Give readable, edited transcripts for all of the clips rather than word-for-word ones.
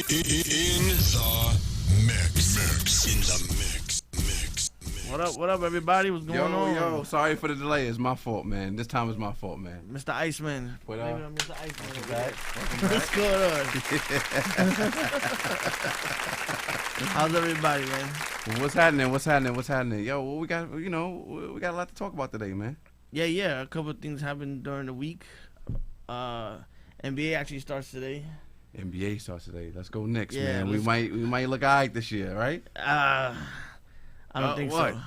In the mix. In the mix. What up, everybody? What's going on? Yo, sorry for the delay. It's my fault, man. This time is my fault, man. Mr. Iceman. What Maybe up? I'm Mr. Iceman. Welcome back. What's going on? How's everybody, man? What's happening? Yo, what we got? We got a lot to talk about today, man. Yeah. A couple of things happened during the week. NBA actually starts today. NBA starts today. Let's go Knicks, Yeah, man. We might look alright this year, right? I don't think what? so.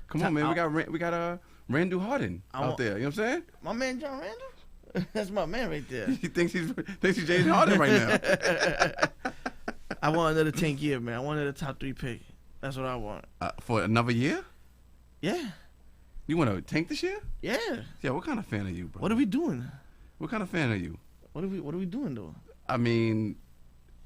Come on, man. We got Randall Harden out there. You know what I'm saying? My man John Randall? That's my man right there. He thinks he's James Harden right now. I want another 10th year, man. I want another top 3 pick. That's what I want. For another year? Yeah. You want to tank this year? Yeah. Yeah. What kind of fan are you, bro? What are we doing? What kind of fan are you? What are we doing though? I mean,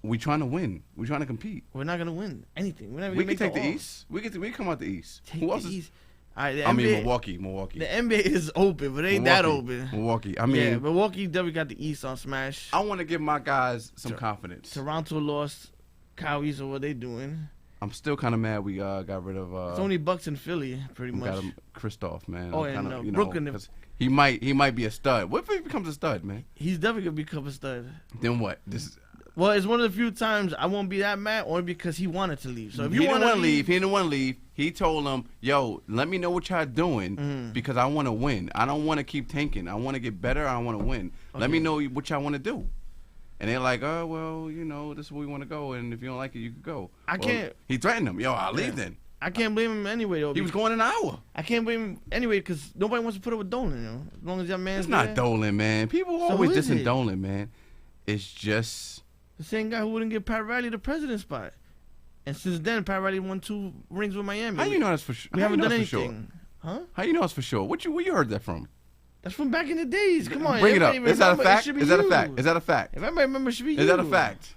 we trying to win. We trying to compete. We're not gonna win anything. We're not We gonna can take the the All. East. We can come out the East. Take Who the else is? East. All right, the I mean, NBA, Milwaukee. The NBA is open, but it ain't that open. Milwaukee. I mean, yeah, Milwaukee definitely got the East on smash. I want to give my guys some confidence. Toronto lost. Kyrie, so what they doing? I'm still kind of mad we got rid of. It's only Bucks in Philly, pretty we much. got him, Kristoff, man. Oh, I'm and kinda, Brooklyn. 'cause he might be a stud. What if he becomes a stud, man? He's definitely gonna become a stud. Then what? This is. Well, it's one of the few times I won't be that mad, only because he wanted to leave. So if he you didn't want want to leave. He didn't want to leave. He told them, "Yo, let me know what y'all doing because I want to win. I don't want to keep tanking. I want to get better. I want to win. Let me know what y'all want to do." And they're like, "Oh, well, this is where we want to go. And if you don't like it, you could go." I can't. He threatened them. Yo, I'll leave then. I can't blame him anyway, though. He was going an hour. I can't blame him anyway because nobody wants to put up with Dolan, you know. As long as your man's It's not there. Dolan, man. People So always who is dissing it? Dolan, man. It's just The same guy who wouldn't give Pat Riley the president spot. And since then, Pat Riley won 2 rings with Miami. how you know that's for sure. We How you haven't know done that's for sure? anything. Huh? How you know it's for sure? Where you heard that from? That's from back in the days. Come on. Bring it up. everybody Is that a remember, it fact? should be Is that a you. fact? Is that a fact? If everybody remembers, it should be you. Is that a fact?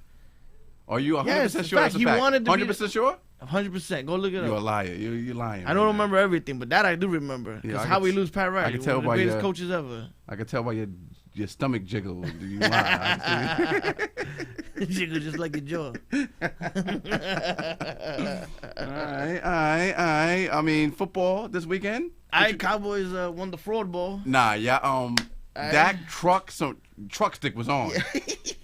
Are you 100% Yes, it's a sure fact. that's a He fact? wanted to be 100% sure? 100%. Go look it You're a up. liar. You're lying. I don't remember everything, but that I do remember. Yeah, Because I how could we t- lose Pat Riley, could tell one of the by greatest your- coaches ever. I can tell by your stomach jiggle. Do you lie? Jiggle just like your jaw. All right. I mean, football this weekend? All right, Cowboys won the fraud ball. Nah, yeah. That truck stick was on.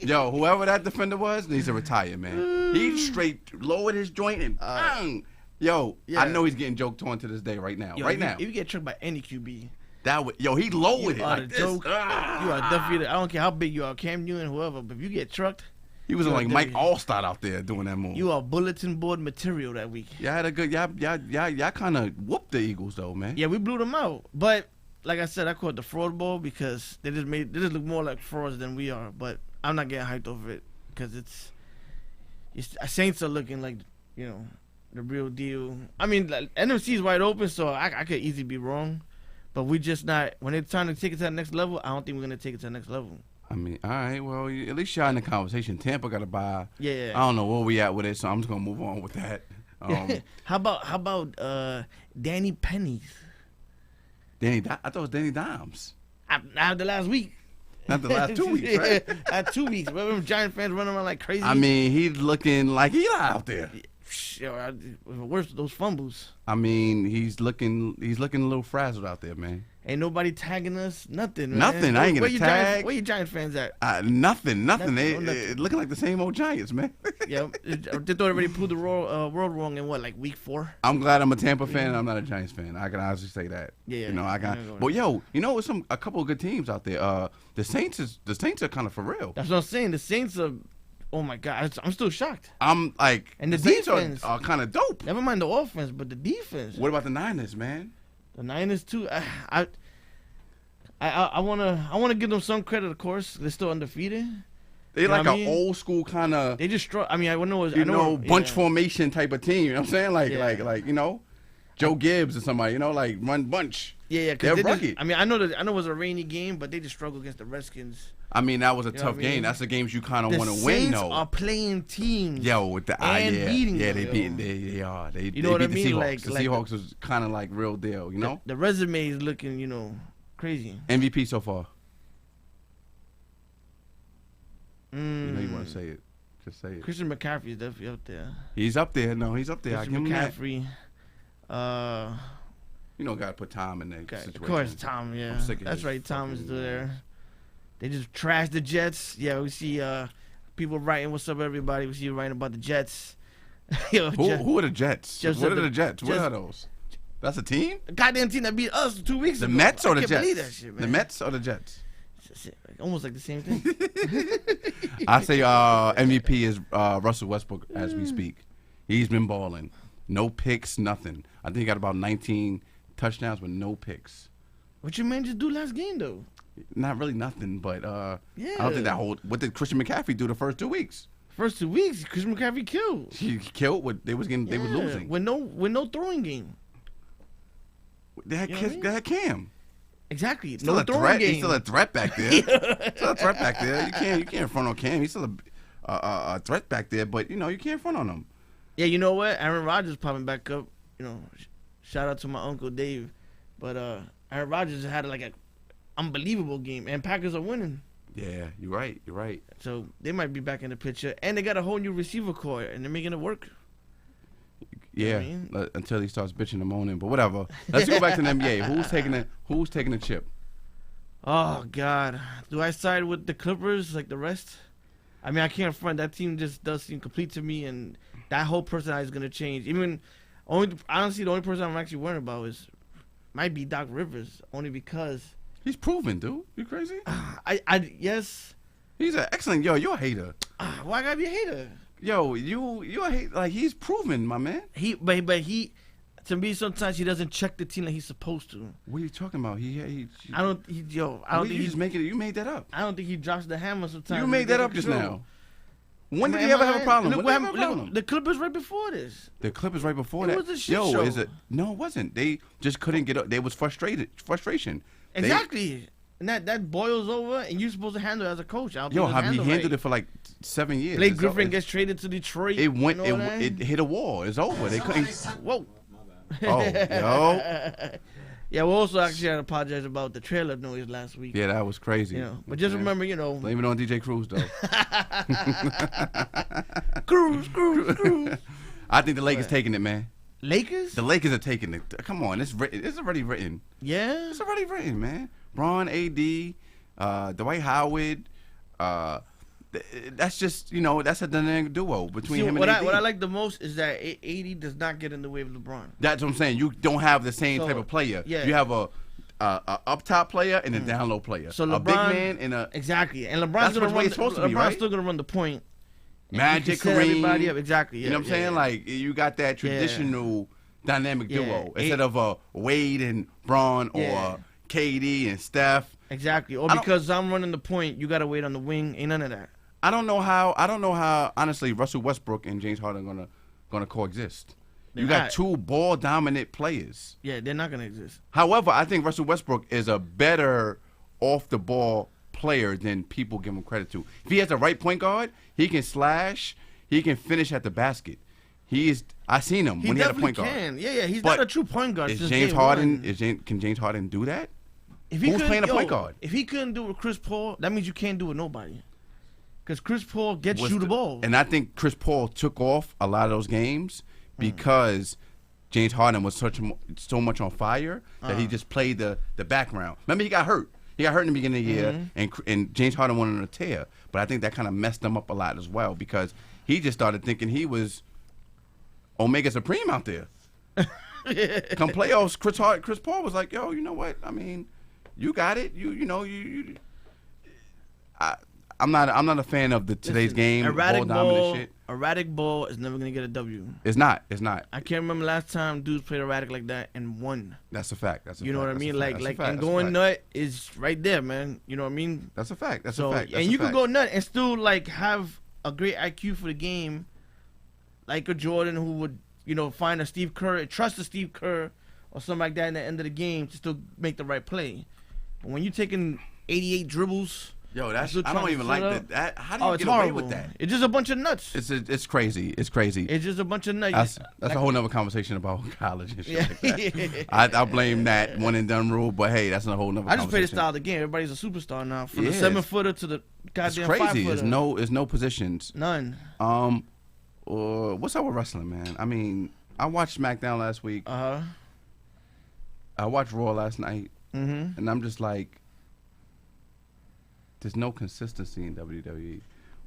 Yo, whoever that defender was needs to retire, man. He straight lowered his joint and bang. Yo, Yeah. I know he's getting joked on to this day right now. Yo, if you get tricked by any QB, He lowered it you are like the this. joke. You are definitely. I don't care how big you are, Cam Newton, whoever. But if you get trucked, He was you are like Mike definitely- Allstott out there doing that move. you are bulletin board material that week. Y'all had a good. Y'all kind of whooped the Eagles though, man. Yeah, we blew them out. But like I said, I call it the fraud ball because they just look more like frauds than we are. But I'm not getting hyped over it because it's Saints are looking like the real deal. I mean, like, NFC is wide open, so I could easily be wrong. But we just not when it's time to take it to the next level. I don't think we're gonna take it to the next level. I mean, all right. Well, at least y'all in the conversation. Tampa got to buy. Yeah. I don't know where we at with it, so I'm just gonna move on with that. How about Danny Pennies? I thought it was Danny Dimes. After the last week. Not the last 2 weeks, right? At 2 weeks. Remember Giant fans running around like crazy? I mean, he's looking like Eli out there. Worse those fumbles. I mean, he's looking a little frazzled out there, man. Ain't nobody tagging us. Nothing. Man. Nothing. I ain't gonna tag. Where you Giant fans at? Nothing. Nothing. They looking like the same old Giants, man. Yeah, they thought already proved the world wrong in what, like week 4? I'm glad I'm a Tampa fan and I'm not a Giants fan. I can honestly say that. Yeah. I got. But yo, it's a couple of good teams out there. The Saints are kind of for real. That's what I'm saying. The Saints are. Oh my God, I'm still shocked. I'm like, And the Saints defense. are kind of dope. Never mind the offense, but the defense. What about the Niners, man? The Niners too. I wanna give them some credit, of course. They're still undefeated. They You know like what I an mean? old school kind of, They just I mean, I know. bunch yeah. formation type of team. You know what I'm saying? Like, Yeah. Joe Gibbs or somebody. Like run bunch. Yeah, They're because rugged. I mean, I know it was a rainy game, but they just struggled against the Redskins. I mean, that was a know tough what I mean? game. That's the games you kind of The want to win, Saints though. are playing teams. Yo, with the and beating yeah, them, they yo. beat. They are. They You know what I beat the mean? Seahawks. Like- the like- Seahawks was kind of like real deal. You know, The resume is looking, crazy. MVP so far. Mm. You know you want to say it. Just say it. Christian McCaffrey is definitely up there. He's up there. No, he's up there. I give Christian him that. McCaffrey. You know, gotta put Tom in there. Of course, Tom. Yeah, I'm sick of that's his right. Tom is fucking- there. They just trashed the Jets. Yeah, we see people writing, "What's up, everybody?" We see you writing about the Jets. Yo, Who are the Jets? Just What are the- the Jets? What just- are those? That's a team? goddamn team that beat us 2 weeks The ago. Mets or I the can't Jets? believe that shit, man. The Mets or the Jets? Shit, almost like the same thing. I say MVP is Russell Westbrook as we speak. He's been balling. No picks, nothing. I think he got about 19 touchdowns with no picks. What your man just do last game though? Not really nothing, but Yeah. I don't think that whole. What did Christian McCaffrey do the first 2 weeks? First 2 weeks, Christian McCaffrey killed. He killed what they was getting. They was Yeah, losing. with no throwing game. They had, You know what I mean? they had Cam. Exactly. Still no a throwing threat. game. He's still a threat back there. Still a threat back there. You can't front on Cam. He's still a threat back there, but you can't front on him. Yeah, you know what? Aaron Rodgers popping back up. Shout out to my uncle Dave. But Aaron Rodgers had like an unbelievable game, and Packers are winning. Yeah, you're right. You're right. So they might be back in the picture, and they got a whole new receiver core, and they're making it work. Yeah, I mean? until he starts bitching and moaning. But whatever. Let's go back to the NBA. Who's taking the chip? Oh God, do I side with the Clippers like the rest? I mean, I can't front. That team just does seem complete to me, and that whole personality is gonna change. Honestly, the only person I'm actually worried about might be Doc Rivers, only because He's proven, dude. You crazy? yes. He's an excellent. Yo, you're a hater. Why I gotta be a hater? Yo, you're a hater. Like, he's proven, my man. But he, to me, sometimes he doesn't check the team like he's supposed to. What are you talking about? I don't think he's making it. You made that up. I don't think he drops the hammer sometimes. You made that up just now. When did he ever have a problem? Look When what did he ever have a happened- problem? the Clippers right before this. The Clippers right before It that. was a shit show. Is it? No, it wasn't. They just couldn't get up. They was frustration. Exactly. And that boils over, and you're supposed to handle it as a coach. How he handled it for like 7 years. Blake Griffin gets traded to Detroit. It went. You know what I mean? It hit a wall. It's over. They couldn't. Whoa. Oh, yo. Yeah, we also actually had to apologize about the trailer noise last week. Yeah, that was crazy. But just remember, Blame it on DJ Cruz, though. Cruz. I think the Lakers taking it, man. Lakers? The Lakers are taking it. Come on, it's written. It's already written. Yeah. It's already written, man. Braun, AD, Dwight Howard. That's just that's a dynamic duo between him and AD. What I like the most is that AD does not get in the way of LeBron. That's what I'm saying. You don't have the same type of player. Yeah. You have a up top player and a down low player. So a big LeBron- man and a Exactly, and That's LeBron's what it's supposed to be, right? still gonna run the point. and he Magic, can set Kareem. everybody up. Exactly. You know what I'm saying? Like, you got that traditional dynamic Yeah. duo instead of a Wade and Braun Yeah. or KD and Steph. Exactly. Or I don't- because I'm running the point, you gotta wait on the wing. Ain't none of that. I don't know how. Honestly, Russell Westbrook and James Harden are gonna coexist. You They're got not. two ball dominant players. Yeah, they're not gonna exist. However, I think Russell Westbrook is a better off the ball player than people give him credit to. If he has the right point guard, he can slash. He can finish at the basket. I seen him when he had a point guard. Can. Yeah. He's But not a true point guard. Is since James day Harden? one. Can James Harden do that? If he Who's couldn't- playing a point guard? If he couldn't do it with Chris Paul, that means you can't do it with nobody. Because Chris Paul gets you the ball. And I think Chris Paul took off a lot of those games because James Harden was so much on fire that he just played the background. Remember, he got hurt. He got hurt in the beginning of the year, and James Harden went on a tear. But I think that kind of messed him up a lot as well because he just started thinking he was Omega Supreme out there. Come playoffs, Chris Paul was like, "Yo, you know what? I mean, you got it. I'm not a fan of today's game. Erratic ball dominant ball. shit. Erratic ball is never gonna get a W. It's not. It's not. I can't remember last time dudes played erratic like that and won. That's a fact. That's a You know fact. what I That's a mean? fact. Like That's a like fact. and That's a going fact. nut is right there, man. You know what I mean? That's a fact. That's So a fact. That's and a you fact. could go nut and still like have a great IQ for the game, like a Jordan who would find a Steve Kerr, trust a Steve Kerr or something like that in the end of the game to still make the right play. But when you're taking 88 dribbles Yo, that's Still I trying don't to even set like up. that. How do Oh, you it's get away horrible. with that? It's just a bunch of nuts. It's crazy. It's crazy. It's just a bunch of nuts. That's a whole nother conversation about college and shit Yeah. like that. I blame that one and done rule, but hey, that's a whole nother I just play the conversation. style of the game. Everybody's a superstar now. From the Yeah, 7-footer to the It's goddamn crazy. 5-footer. It's no positions. None. What's up with wrestling, man? I mean, I watched SmackDown last week. Uh-huh. I watched Raw last night, Mm-hmm. and I'm just like, there's no consistency in WWE.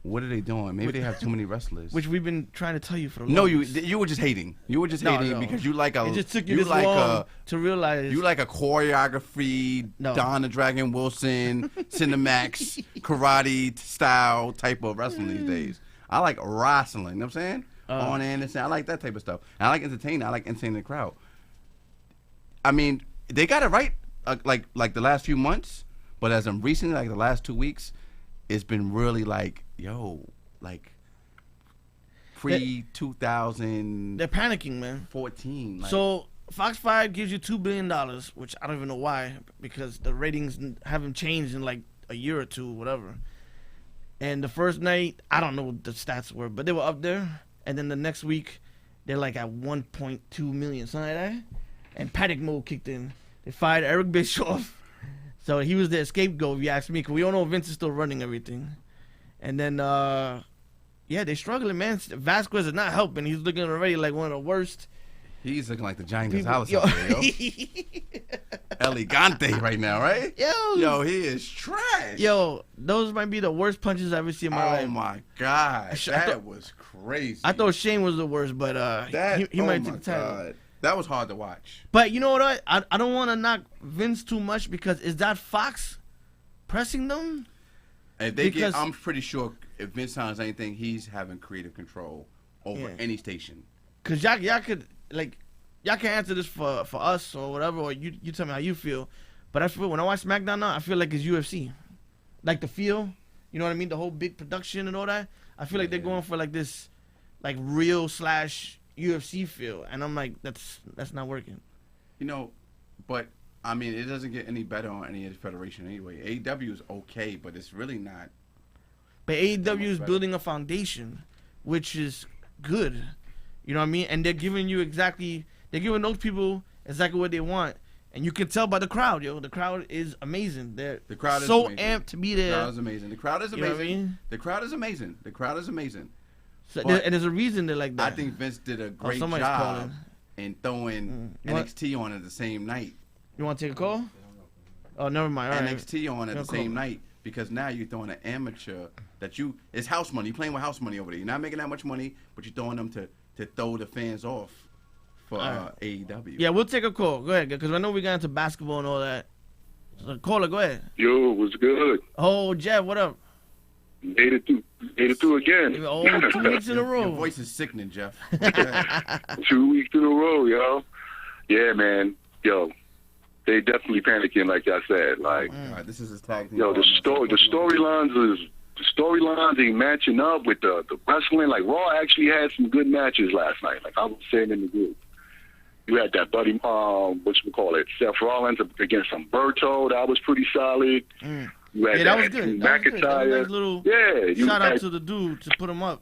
What are they doing? Maybe they have too many wrestlers. Which we've been trying to tell you for the No, longest. you were just hating. You were just No, hating no. because you like a. It just took you this like long to realize. You like a choreography, No. Don the Dragon Wilson, Cinemax, karate style type of wrestling these days. I like wrestling. You know what I'm saying? On Anderson. I like that type of stuff. And I like entertaining. I like entertaining the crowd. I mean, they got it right like the last few months, but as of recently, like the last 2 weeks, it's been really like, yo, like pre-2014. They're panicking, man. Like, So Fox 5 gives you $2 billion, which I don't even know why, because the ratings haven't changed in like a year or two, whatever. And the first night, I don't know what the stats were, but they were up there. And then the next week, they're like at 1.2 million, something like that. And panic mode kicked in. They fired Eric Bischoff. So he was their scapegoat, if you ask me, because we all know Vince is still running everything. And then, yeah, they're struggling, man. Vasquez is not helping. He's looking already like one of the worst. he's looking like the Giant People- Gonzalez yo. out there, yo. Elegante right now, right? Yo, He is trash. yo, those might be the worst punches I've ever seen in my life. Oh my God, I that thought- was crazy. I thought Shane was the worst, but he might take the title. That was hard to watch. But you know what? I don't want to knock Vince too much because is that Fox pressing them? If they Because- I'm pretty sure if Vince signs anything, he's having creative control over Yeah. any station. Cause y'all could y'all can answer this for us or whatever, or you tell me how you feel. But I feel when I watch SmackDown now, I feel like it's UFC, like the feel. You know what I mean? The whole big production and all that. I feel like they're going for like this, like real / UFC feel, and I'm like, that's not working. You know, but I mean, it doesn't get any better on any federation anyway. AEW is okay, but it's really not. But AEW is better. building a foundation, which is good. You know what I mean? And they're giving those people exactly what they want. And you can tell by the crowd, yo. The crowd is amazing. The crowd is so amazing. amped to be The there. crowd is amazing. The crowd is You know what I amazing. mean? The crowd is amazing. The crowd is amazing. So But and there's a reason they're like that. I think Vince did a great somebody's job calling. in throwing You want- NXT on at the same night. You want to take a call? Oh, never mind. All right. NXT on at No the same call. night because now you're throwing an amateur it's house money. You're playing with house money over there. You're not making that much money, but you're throwing them to throw the fans off for AEW. Yeah, we'll take a call. Go ahead, because I know we got into basketball and all that. So, caller, go ahead. Yo, what's good? Oh, Jeff, what up? Made it through again. Oh, 2 weeks in a row. Your voice is sickening, Jeff. 2 weeks in a row, yo. Yeah, man. Yo, they definitely panicking, like I said. Like, All right, this is his tag team. yo, the storylines ain't matching up with the wrestling. Like, Raw actually had some good matches last night. Like I was saying in the group. You had that buddy, Seth Rollins against Humberto. That was pretty solid. You had Yeah, that was good. That was good. That was a McIntyre. nice little You shout out had, to the dude to put him up.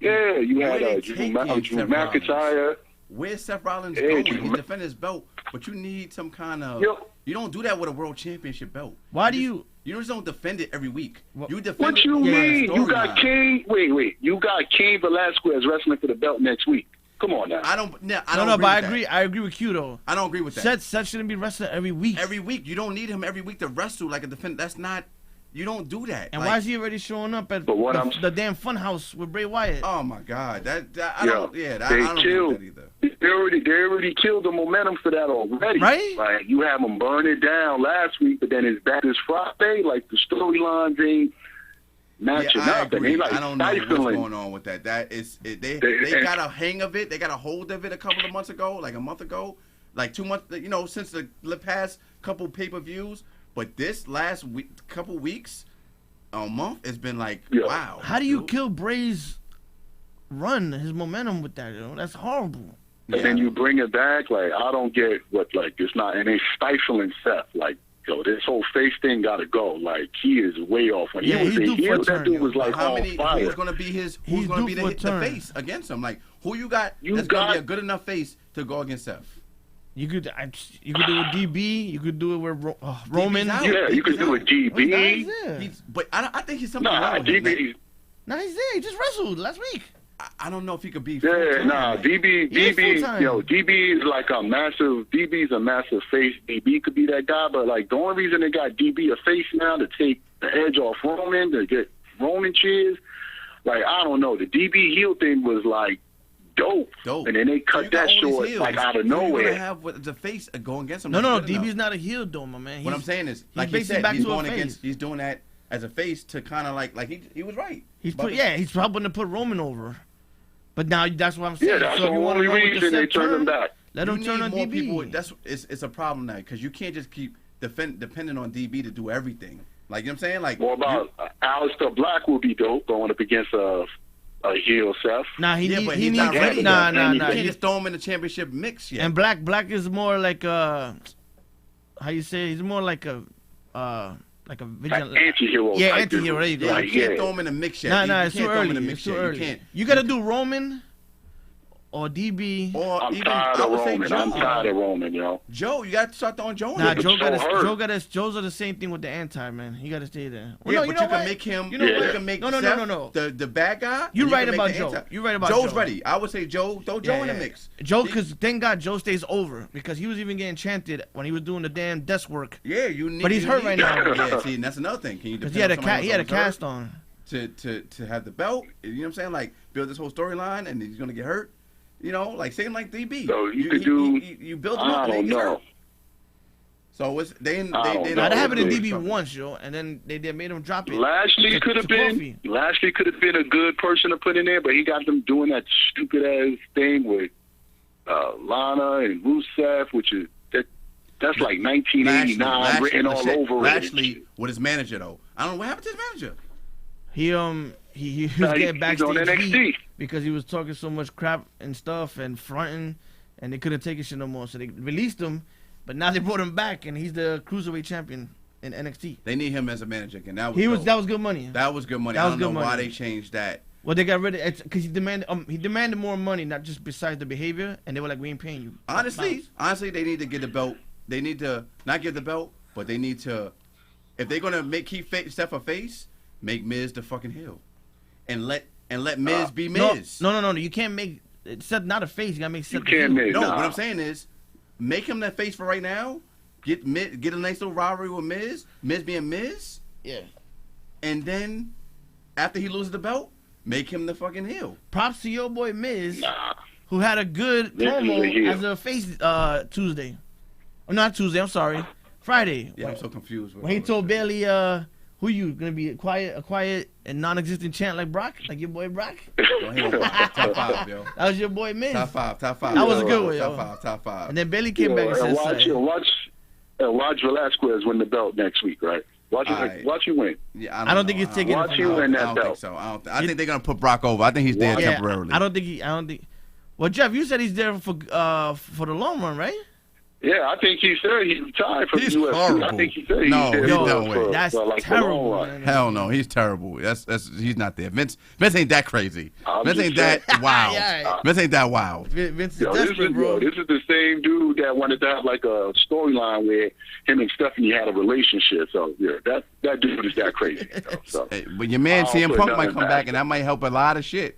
yeah, you Where had they Drew taking Seth McIntyre. Where's Seth Rollins Hey, going? Drew He's defending his belt, but you need some kind of. Yo. You don't do that with a world championship belt. Why do you? You just don't defend it every week. What- You defend What it. you by the mean? You got storyline. King. Wait. You got King Velasquez wrestling for the belt next week. Come on now. I don't. No, I No, don't no, agree but I with that. agree. I agree with you though. I don't agree with that. Seth shouldn't be wrestling every week. Every week, you don't need him every week to wrestle like a defender. That's not. You don't do that. And Like, why is he already showing up at But what the damn Funhouse with Bray Wyatt? Oh my God, that I Yo, don't. Yeah, I they don't agree killed. with that either. They already killed the momentum for that already. Right? Like you have them burn it down last week, but then it's back this Friday. Like the storylines ain't matching Yeah, I up, and agree. they like I don't know what's stifling. going on with that. That is, they They- got a hang of it. They got a hold of it a couple of months ago, like a month ago, like 2 months. You know, since the past couple pay-per-views. But this last week, couple weeks, a month, it's been like, Yeah. wow. How do you dude. kill Bray's run, his momentum with that? You know, that's horrible. And then you bring it back. Like I don't get what. Like it's not, and they stifling Seth. Like yo, this whole face thing got to go. Like, he is way off. When Yeah, he was he's a due for a heel, that turn, dude yo. was like How on many? fire. Who's gonna be his? Who's He's gonna due be for a the turn. face against him? Like, who you got? You That's gonna be got- a good enough face to go against Seth. You could do it with DB. You could do it with Roman. out. Yeah, you could do a Oh, he's DB. there. But I think he's something Nah, wrong with him. Like, DB. Nah, he's there. He just wrestled last week. I don't know if he could be. Yeah, full-time, nah, like- DB, He is full-time. yo, DB is like a massive. DB's a massive face. DB could be that guy, but like the only reason they got DB a face now to take the edge off Roman, to get Roman cheers. Like, I don't know, the DB heel thing was like dope, Dope. and then they So cut you got that all these short heels. like out of Who you gonna nowhere. have with the face going against him? No, that's no, good enough? DB's not a heel though, my man. What I'm saying is, he's like he basically said, back he's to a going face. against. He's doing that as a face to kind of like he was right. He's But- he's probably gonna put Roman over. But now that's what I'm saying. Yeah, that's so the if you wanna only run with the reason they Seth turned him turn, back. Let you him turn need on more DB. people. It's a problem now because you can't just keep depending on DB to do everything. Like, you know what I'm saying? Like, What about Aleister Black will be dope going up against a heel Seth. Nah, he yeah, needs but he he's needs not ready. nah. You can't He- just throw him in the championship mix yet. And Black is more like how you say, he's more like a vigilant. Anti-hero. Yeah, type anti-hero, dude. there you go. yeah, Like, you can't yeah. throw him in the mix yet. Nah, You it's can't too throw him in early. the mix It's too yet. early. You can't. You gotta do Roman or DB. Or I'm even tired I of would say Roman. Joe. I'm tired of Roman, yo. Joe, you got to start throwing Joe in Nah, there. Joe's are the same thing with the anti, man. He gotta stay there. Well, Yeah, no, but know you can what? make him. You know You what? can make No. Seth the bad guy. You're and right can make about the Joe. anti- You're right about Joe's Joe. ready. I would say Joe. Throw Joe in the mix. Joe, because thank God Joe stays over because he was even getting chanted when he was doing the damn desk work Yeah, you need. But he's you hurt need- right now. Yeah, see, and that's another thing. Can you? because depend he had a on somebody who's cast hurt on. to have the belt. You know what I'm saying? Like build this whole storyline, and he's gonna get hurt. You know, like same like DB. So you could do- You build him up, I and then don't he gets know. hurt. So it's they don't Now know. that happened to it's DB something. once, yo, and then they made him drop it. Lashley to- could have to been. Kofi. Lashley could have been a good person to put in there, but he got them doing that stupid ass thing with Lana and Rusev, which is that's like 1989 written all over it. Lashley with his manager though. I don't know what happened to his manager. He was Nah, getting he's backstage on NXT. heat because he was talking so much crap and stuff and fronting, and they couldn't take his shit no more. So they released him, but now they brought him back, and he's the cruiserweight champion in NXT. They need him as a manager again. That was He was dope. that was good money. That was good money. That I was don't know good why money. they changed that. Well, they got rid of it because he demanded more money, not just besides the behavior, and they were like, we ain't paying you. Honestly, they need to get the belt. They need to not get the belt, but they need to, if they're gonna keep Steph a face, make Miz the fucking heel, and let Miz be Miz. No. You can't make Seth not a face. You gotta make Seth. You can't the heel. make- No, Nah. what I'm saying is, make him that face for right now. Get a nice little rivalry with Miz. Miz being Miz, Yeah. and then after he loses the belt, make him the fucking heel. Props to your boy Miz, Nah. who had a good Miz is a promo heel. as a face Tuesday. Oh, not Tuesday. I'm sorry, Friday. Yeah, I'm so confused. With When he all told this shit. Bailey, who you gonna be a quiet and non-existent chant like Brock, like your boy Brock? Yo, he on top 5, yo. That was your boy Miz. Top 5. That was a good one, yo. Top 5. And then Bailey came Yo, back and said, watch Velasquez win the belt next week, right? Watch you win. Yeah, I don't think he's taking Watch it you from win I that don't think belt. so. I think they're gonna put Brock over. I think he's there Yeah, temporarily. I don't think. Well, Jeff, you said he's there for the long run, right? Yeah, I think he said he retired from He's the UFC. horrible. I think he said he's No, there he's for, done with it. That's for like terrible. the long run. Man. Hell no, he's terrible. That's he's not there. Vince ain't that crazy. I'm Vince just ain't that saying. wild. Yeah. Vince ain't that wild. Vince is Yo, this desperate, is bro. this is the same dude that wanted to have like a storyline where him and Stephanie had a relationship. So yeah, that dude is that crazy. So Hey, but your man I don't CM put Punk might nothing come back. back, and that might help a lot of shit.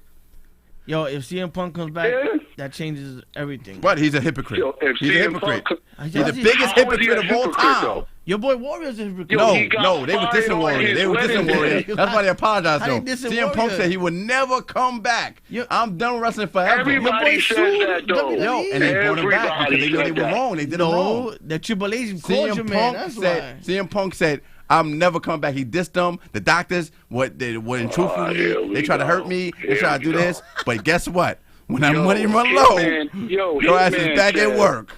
Yo, if CM Punk comes back, Yeah. that changes everything. But he's a hypocrite. yo, if He's a CM hypocrite. Punk, He's the How is he- biggest how is he a hypocrite of all hypocrite, time. though? Your boy Warriors is hypocrite. Yo, he got No, they were fired dissing on Warrior. his They were dissing wedding Warrior. day. That's why they apologized How to they him. dissing CM Punk Warrior? said he would never come back. Yo- I'm done wrestling forever. Everybody boy says sued that though. WWE. Yo, and they brought him back because they knew they said were that. wrong. They did him wrong. No, the Triple H called your CM man. Punk That's said. why. CM Punk said, "I'm never coming back." He dissed them. The doctors, they weren't truthful with here me. we They tried to hurt go. me. They Here tried to we do go. this. But guess what? When that Yo, money run low, Yo, your ass is Hitman back at said, work.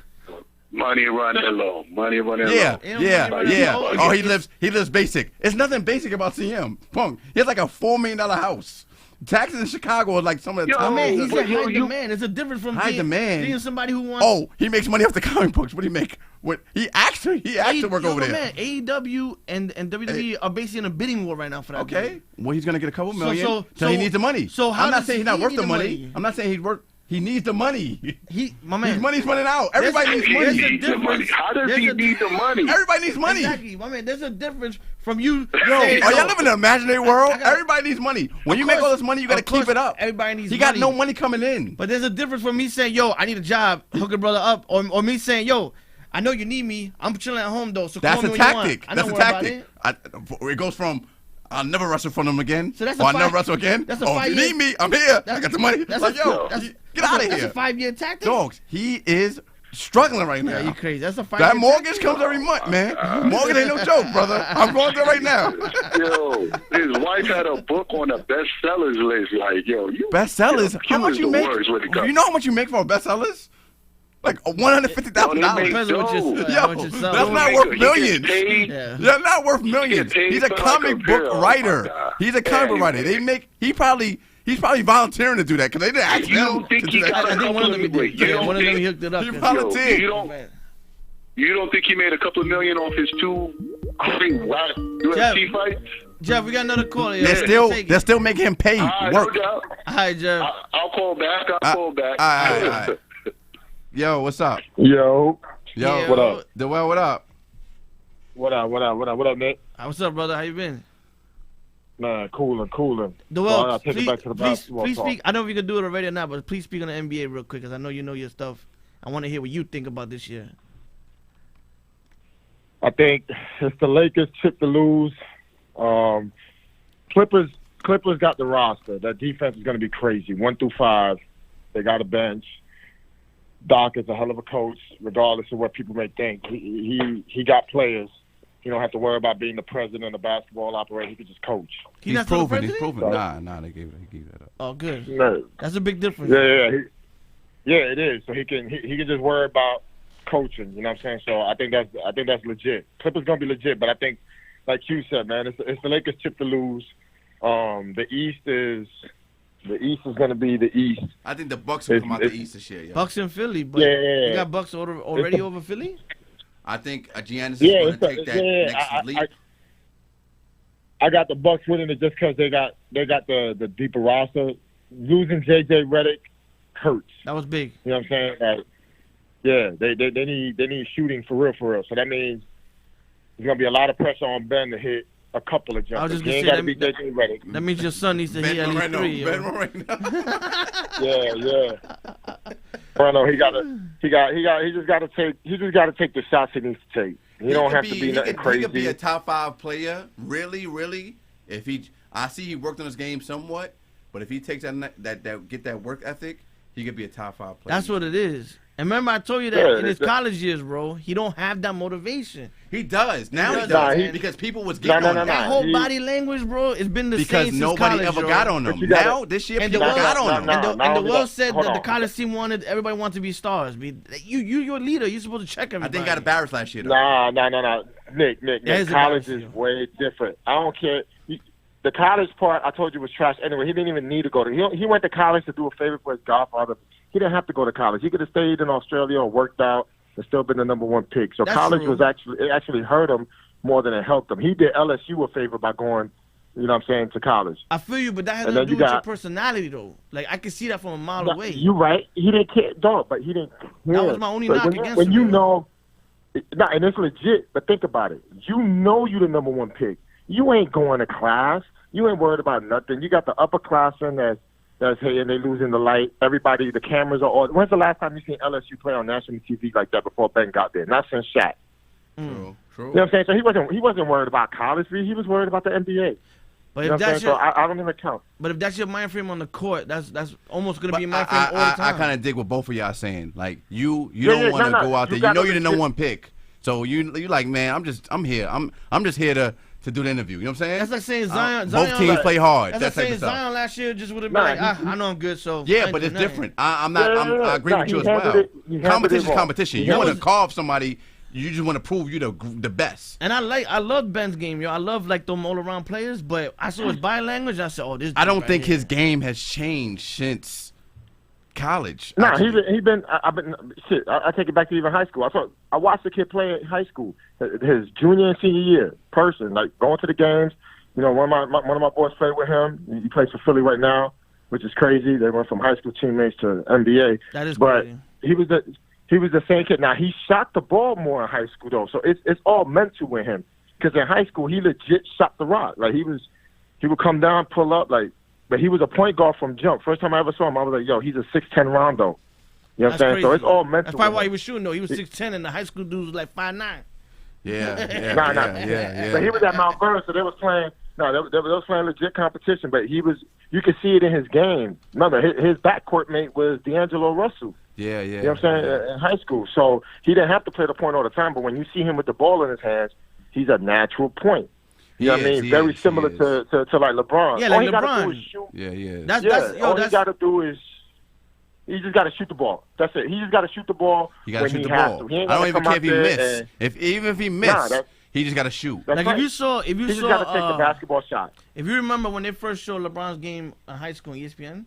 Money running low. Money running Yeah, low. yeah, Money yeah. run low. Oh, he lives basic. It's nothing basic about CM Punk. He has like a $4 million house. taxes in Chicago are like some of the Yo, top. Man, he's but a yo, high you- demand. There's a difference from High demand? being somebody who wants. Oh, he makes money off the comic books. What do you make? What he actually work over there. Man, AEW and WWE are basically in a bidding war right now for that. Okay. dude. Well, he's gonna get a couple million. so- So he so- needs the money. so how I'm not does saying he's he not worth need the the money. money? I'm not saying he's worth. He needs the money. My man. His money's running out. Everybody needs He There's a money. needs the money. difference. How does There's he a- need the money? Everybody needs money. Exactly, my man. There's a difference from you. Yo, saying, are y'all living in an imaginary world? I got- Everybody needs money. When Of you make all course- this money, you gotta of keep course it up. everybody needs He got money. no money coming in. But there's a difference from me saying, "Yo, I need a job, hook a brother up," or me saying, "Yo, I know you need me. I'm chilling at home though, so That's call me a when you want." tactic. I That's don't a worry about tactic. it. It goes from I'll never wrestle from him again. So that's or a I'll never five- wrestle again. that's a Oh, if you 5 year need me, I'm here. I that's- got the money. that's Like, a- yo, that's- get out of That's here. a 5-year tactic. Dogs, he is struggling right now. Yeah, you crazy. That's a 5-year That mortgage tactic. comes every month, man. Mortgage ain't no joke, brother. I'm going through it right now. Yo, his wife had a book on the bestsellers list. Like, yo, you Bestsellers? yo, How much is you the make? worst when it comes- You know how much you make for bestsellers? Like $150,000. Yo, they Depends on what Yo, you Yo, what you that's sell. not He worth gets millions. paid. Yeah. They're not worth millions. paid He's a for like comic a book bill. writer. Oh, my God. He's a comic book writer. Anyway. He's probably volunteering to do that because they didn't ask You him don't think to he do that. got I a think one of them couple did. of- you Yeah, don't one of them think- he hooked it up. He 'cause- volunteered. You don't think he made a couple of million off his two whack UFC fights? Jeff, we got another caller. Yo. They're still making him pay All right, work. no doubt. Hi, Jeff. I'll call back. I'll call back. All right. Yo, what's up? Yo, Yeah, what up? Dewell, what up? What up, Nick? What's up, brother? How you been? Man, cooling. Dewell, I'll take it back to the basketball please talk. speak. I don't know if you can do it already or not, but please speak on the NBA real quick, because I know you know your stuff. I want to hear what you think about this year. I think it's the Lakers chip to lose. Clippers got the roster. That defense is going to be crazy. 1 through 5, they got a bench. Doc is a hell of a coach, regardless of what people may think. He got players. You don't have to worry about being the president of the basketball operator. He could just coach. He's not still the He's president? proven. Nah, they gave that up. Oh, good. No. That's a big difference. Yeah, it is. So he can just worry about coaching. You know what I'm saying? So I think that's legit. Clippers gonna be legit, but I think, like you said, man, it's the Lakers chip to lose. The East is gonna be the East. I think the Bucks will come out the East this year. Yo. Bucks and Philly, but Yeah. you got Bucks already over Philly? I think Giannis is Yeah, going to take that next leap. I got the Bucks winning it just because they got the deeper roster. Losing JJ Redick hurts. That was big. You know what I'm saying? Like, yeah, they need shooting for real. So that means there's gonna be a lot of pressure on Ben to hit a couple of I was jumpers. just He gonna ain't say, got to be JJ Redick. That means your son needs to hit at least 3. yo. Ben right now. Yeah. Bruno, he just got to take the shots he needs to take. He don't have to be nothing crazy. He could be a top 5 player, really. If I see he worked on his game somewhat, but if he takes that work ethic, he could be a top 5 player. That's what it is. And remember, I told you that in his college years, bro, he don't have that motivation. He does. Now he does, does. Because people was getting on him. That whole body language, bro, it's been the Because same since nobody college, ever yo. got on him. Now, this year, And people the got on him. And the world said hold that the on. college team wanted everybody wants to be stars. You're a leader. You're supposed to check I everybody. think he got embarrassed last year, though. Nah. Nick, it's college embarrassing. is way different. I don't care. The college part I told you was trash anyway. He didn't even need to go to. He went to college to do a favor for his godfather. He didn't have to go to college. He could have stayed in Australia or worked out and still been the number 1 pick. So That's college true. was actually hurt him more than it helped him. He did LSU a favor by going, you know what I'm saying, to college. I feel you, but that has And nothing to then do you with your got- personality, though. Like, I can see that from a mile No, away. you right. He didn't care, dog, but he didn't care. That was my only But knock when against when him, you yo. know, and it's legit, but think about it. You know you the number 1 pick. You ain't going to class. You ain't worried about nothing. You got the upperclassmen that's hating, they losing the light. Everybody, the cameras are all. When's the last time you seen LSU play on national TV like that before Ben got there? Not since Shaq. True. You know what I'm saying? So he wasn't worried about college. He was worried about the NBA. But You know if what I'm that's saying? your, So I don't even count. but if that's your mind frame on the court, that's almost gonna be But my frame all the time. I kind of dig what both of y'all saying. Like you Yeah, don't want to no, go out there. you You gotta know you're the number legit- 1 pick. So you like, man, I'm here. I'm just here to do the interview. You know what I'm saying? That's like saying Zion. Both Zion teams play hard. That's like That type saying of stuff. Zion last year just would have been Nah, like, he- I know I'm good, so Yeah, I ain't but do it's nothing. different. I agree Yeah, with you as nah, well. he handled it Competition's wrong. competition. He You want to handled it carve somebody. You just want to prove you the best. And I love Ben's game, yo. I love like them all around players, but I saw his body language. I said, oh, this. I don't right think here. his game has changed since college. Nah, actually. he's been. I've been. Shit, I take it back to even high school. I watched the kid play in high school, his junior and senior year. Like going to the games. You know, one of my boys played with him. He plays for Philly right now, which is crazy. They went from high school teammates to NBA. That is but crazy. He was the same kid. Now he shot the ball more in high school though, so it's all mental with him. Because in high school he legit shot the rock. Like he would come down, pull up, like. But he was a point guard from jump. First time I ever saw him, I was like, yo, he's a 6'10" Rondo. You know what I'm saying? Crazy. So it's all mental. That's probably why he was shooting though. He was 6'10", and the high school dude was like 5'9". Yeah. But he was at Mount Vernon, so they was playing. No, they was playing legit competition. But he was. You could see it in his game. Remember, his backcourt mate was D'Angelo Russell. Yeah. You know what I'm saying? In high school, so he didn't have to play the point all the time. But when you see him with the ball in his hands, he's a natural point. You know what I mean? Very similar to like LeBron. Yeah, all like he gotta LeBron. do is shoot. Yeah. All he got to do is he just got to shoot the ball. That's it. He just got to shoot the ball You gotta when shoot he the has ball. to. He ain't I don't gotta even come care out if he there missed. and- Even if he missed, he just got to shoot. That's Like right. if you saw, He just got to take the basketball shot. if you remember when they first showed LeBron's game in high school on ESPN,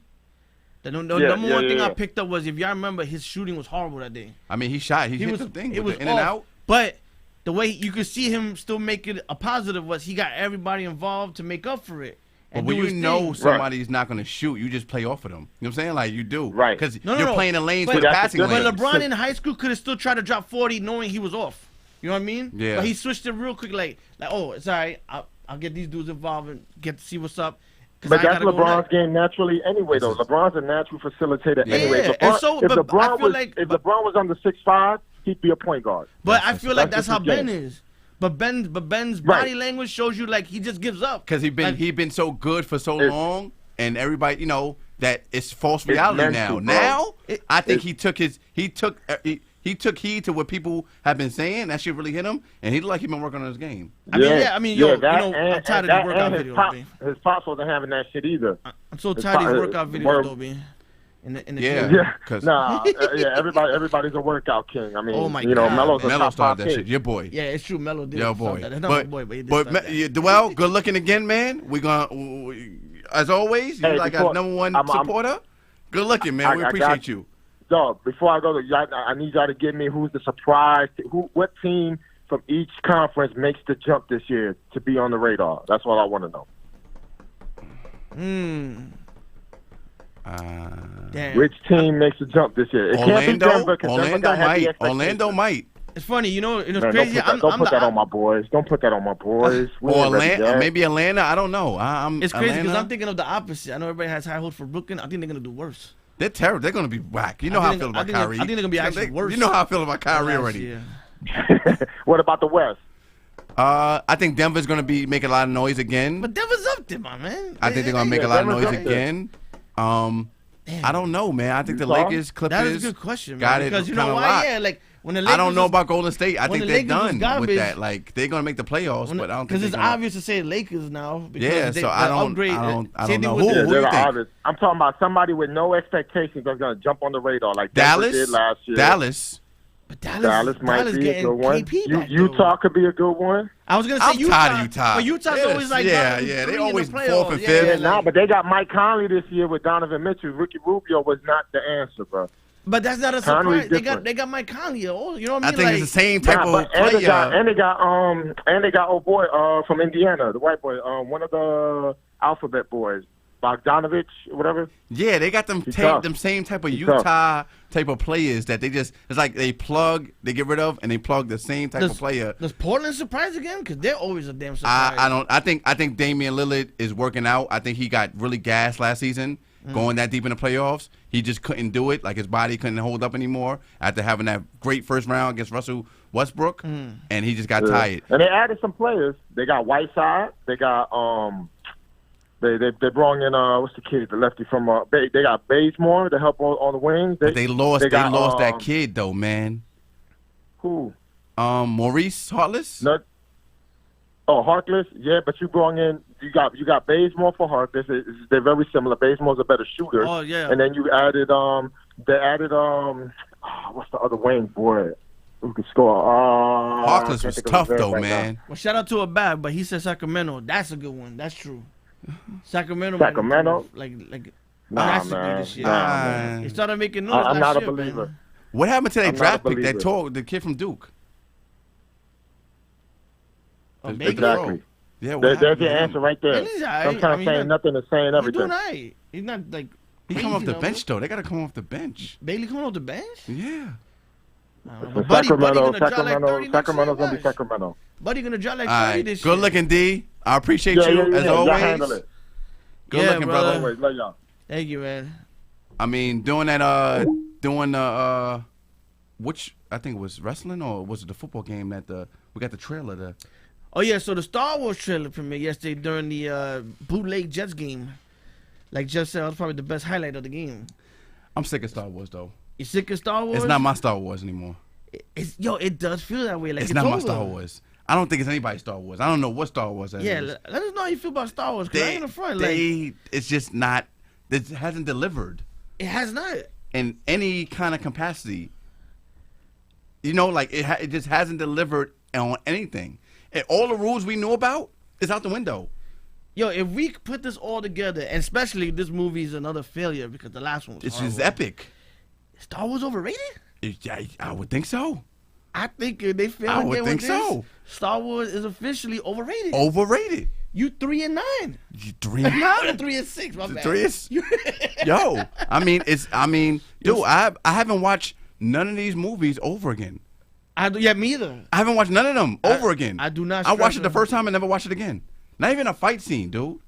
the number Yeah, one thing yeah. I picked up was if y'all remember his shooting was horrible that day. I mean, he shot. He hit was the thing it with was the in and off, out. but the way you could see him still make it a positive was he got everybody involved to make up for it. But And when do you his know thing. somebody's not going to shoot, you just play off of them. You know what I'm saying? Like you do. Right. Because No, you're playing the lanes but- for the that's passing the lanes. But LeBron in high school could have still tried to drop 40 knowing he was off. You know what I mean? Yeah. But he switched it real quick, like oh, it's all right. I'll get these dudes involved and get to see what's up. 'Cause But I that's gotta go LeBron's net. game naturally anyway, though. LeBron's a natural facilitator Yeah, anyway. and LeBron, so- if but I LeBron feel was like- if but- LeBron was under 6'5", he'd be a point guard. But I feel like that's that's how just his Ben game. is. But Ben's Right. body language shows you like he just gives up. Because Like, he been so good for so It's- long, and everybody, you know, that it's false It's reality mental, now. bro. I think he took heed to what people have been saying. That shit really hit him, and he looked like he been working on his game. I mean, yeah, I mean, yo, that, you know, and, I'm tired of that, these workout and videos, B. his pops wasn't having that shit either. I'm so His tired of these pop- workout videos, word- though, B. In the Yeah. gym. Yeah, 'cause- everybody's a workout king. I mean, Oh my you know, God. Melo's a Melo top started 5 that pick. shit. Your boy. Yeah, it's true. Melo did. Yo, start boy. that. That's not my boy, but he did but start that. Well, good looking again, man. We gonna, as always, you Hey, like before- our number one I'm- supporter. Good looking, man. We I appreciate got- you. Dog, before I go, I need y'all to give me who's the surprise. What team from each conference makes the jump this year to be on the radar? That's all I want to know. Damn. Which team makes the jump this year? It can't be Orlando, Denver, 'cause Denver got heavy expectations. Orlando might. It's funny, you know. It was Man, crazy. don't put that on my boys. Don't put that on my boys. We Or ain't ready Atlanta, yet. maybe Atlanta. I don't know. It's crazy because Atlanta, I'm thinking of the opposite. I know everybody has high hopes for Brooklyn. I think they're gonna do worse. they're terrible. They're gonna be whack. You know how I feel about Kyrie. I think they're gonna be actually worse. You know how I feel about Kyrie Last already. year. What about the West? I think Denver's gonna be making a lot of noise again. But Denver's up there, my man. I think they're gonna make a Yeah, lot of Denver's noise up there. again. I don't know, man. I think the Utah? Lakers, Clippers, That is a good question, got man. it Because you know kinda why? locked. Yeah, like when the Lakers I don't know was- about Golden State. I when think the they're Lakers was done with garbage- that. Like they're gonna make the playoffs, but I don't think because they're it's gonna. obvious to say Lakers now. Because Yeah, they, so I the don't- upgrade, I don't same thing know. with Who the- do you They're think? obvious. I'm talking about somebody with no expectations that's gonna jump on the radar like Denver Dallas, did last year. Dallas. But Dallas might be a getting good one. KP back, Utah though. could be a good one. I was gonna say I'm Utah. tired of Utah. But Utah's Yes, always like yeah, bottom yeah, they three in always the fourth playoffs. and Yeah, fifth. Yeah, like- nah, but they got Mike Conley this year with Donovan Mitchell. Ricky Rubio was not the answer, bro. But that's not a Conley's surprise. different. They got Mike Conley. Oh, you know what I I mean? think like, it's the same type Nah, of but player. and they got old boy from Indiana, the white boy, one of the alphabet boys, Bogdanovich, whatever. Yeah, they got them He's tough. them same type of He's Utah type of players that they just it's like they get rid of and they plug the same type of player. Does Portland surprise again? Because they're always a damn surprise. I don't. I think Damian Lillard is working out. I think he got really gassed last season, going that deep in the playoffs. He just couldn't do it. Like his body couldn't hold up anymore after having that great first round against Russell Westbrook, and he just got tired. And they added some players. They got Whiteside. They got they brought in what's the kid, the lefty from they got Bazemore to help on the wings. But they lost. They got, lost that kid though, man. Who? Maurice Harkless. No. Oh, Harkless, yeah, but you brought in you got Bazemore for Harkless. They're very similar. Bazemore's a better shooter. Oh, yeah. And then you added what's the other wing boy? Who could score? Oh, I Harkless can't was think of tough his name though, right now. man. Well, shout out to a bad, but he said Sacramento. That's a good one. That's true. Sacramento. Sacramento? Like Nah, drastically man. this year. Nah, man. They started making noise. I'm last not a year, believer. man. What happened to that I'm not draft a pick? That believer. the kid from Duke. Oh, The- Baker? Exactly. Yeah, what There's happened your to him? answer right there. He's all right. Sometimes I mean, saying nothing is saying He's everything. doing alright. He's not like. He come crazy off the numbers. bench though. They gotta come off the bench. Bailey coming off the bench? Yeah. I don't know. For But Buddy Sacramento, gonna drop like 30 next Sacramento's year, gonna be watch. Sacramento. Buddy gonna drop like All 30 right. this Good year. looking, D. I appreciate Yeah, you yeah, yeah, as yeah. Y'all always. handle it. Good Yeah, looking, brother. brother. Always, love y'all. Thank you, man. I mean, doing that, which I think it was wrestling or was it the football game that we got the trailer there. Oh yeah, so the Star Wars trailer premiered yesterday during the bootleg Jets game. Like Jeff said, it was probably the best highlight of the game. I'm sick of Star Wars though. You sick of Star Wars? It's not my Star Wars anymore. It does feel that way. Like It's not my over. Star Wars. I don't think it's anybody's Star Wars. I don't know what Star Wars that Yeah, is. let us know how you feel about Star Wars. Cause I ain't in the front. Like It's just not. It hasn't delivered it has not. in any kind of capacity. You know, like it just hasn't delivered on anything. And all the rules we knew about is out the window. Yo, if we put this all together, and especially this movie is another failure because the last one was It's horrible. just epic. Star Wars overrated? I would think so. I think if they fail I again would with think this, so. Star Wars is officially overrated. Overrated. You 3-9. You 3-9. 3-6. My bad. 3 is. Yo, dude, I haven't watched none of these movies over again. Yeah, me either. I haven't watched none of them over again. I do not I watched stress it the them. first time and never watched it again. Not even a fight scene, dude.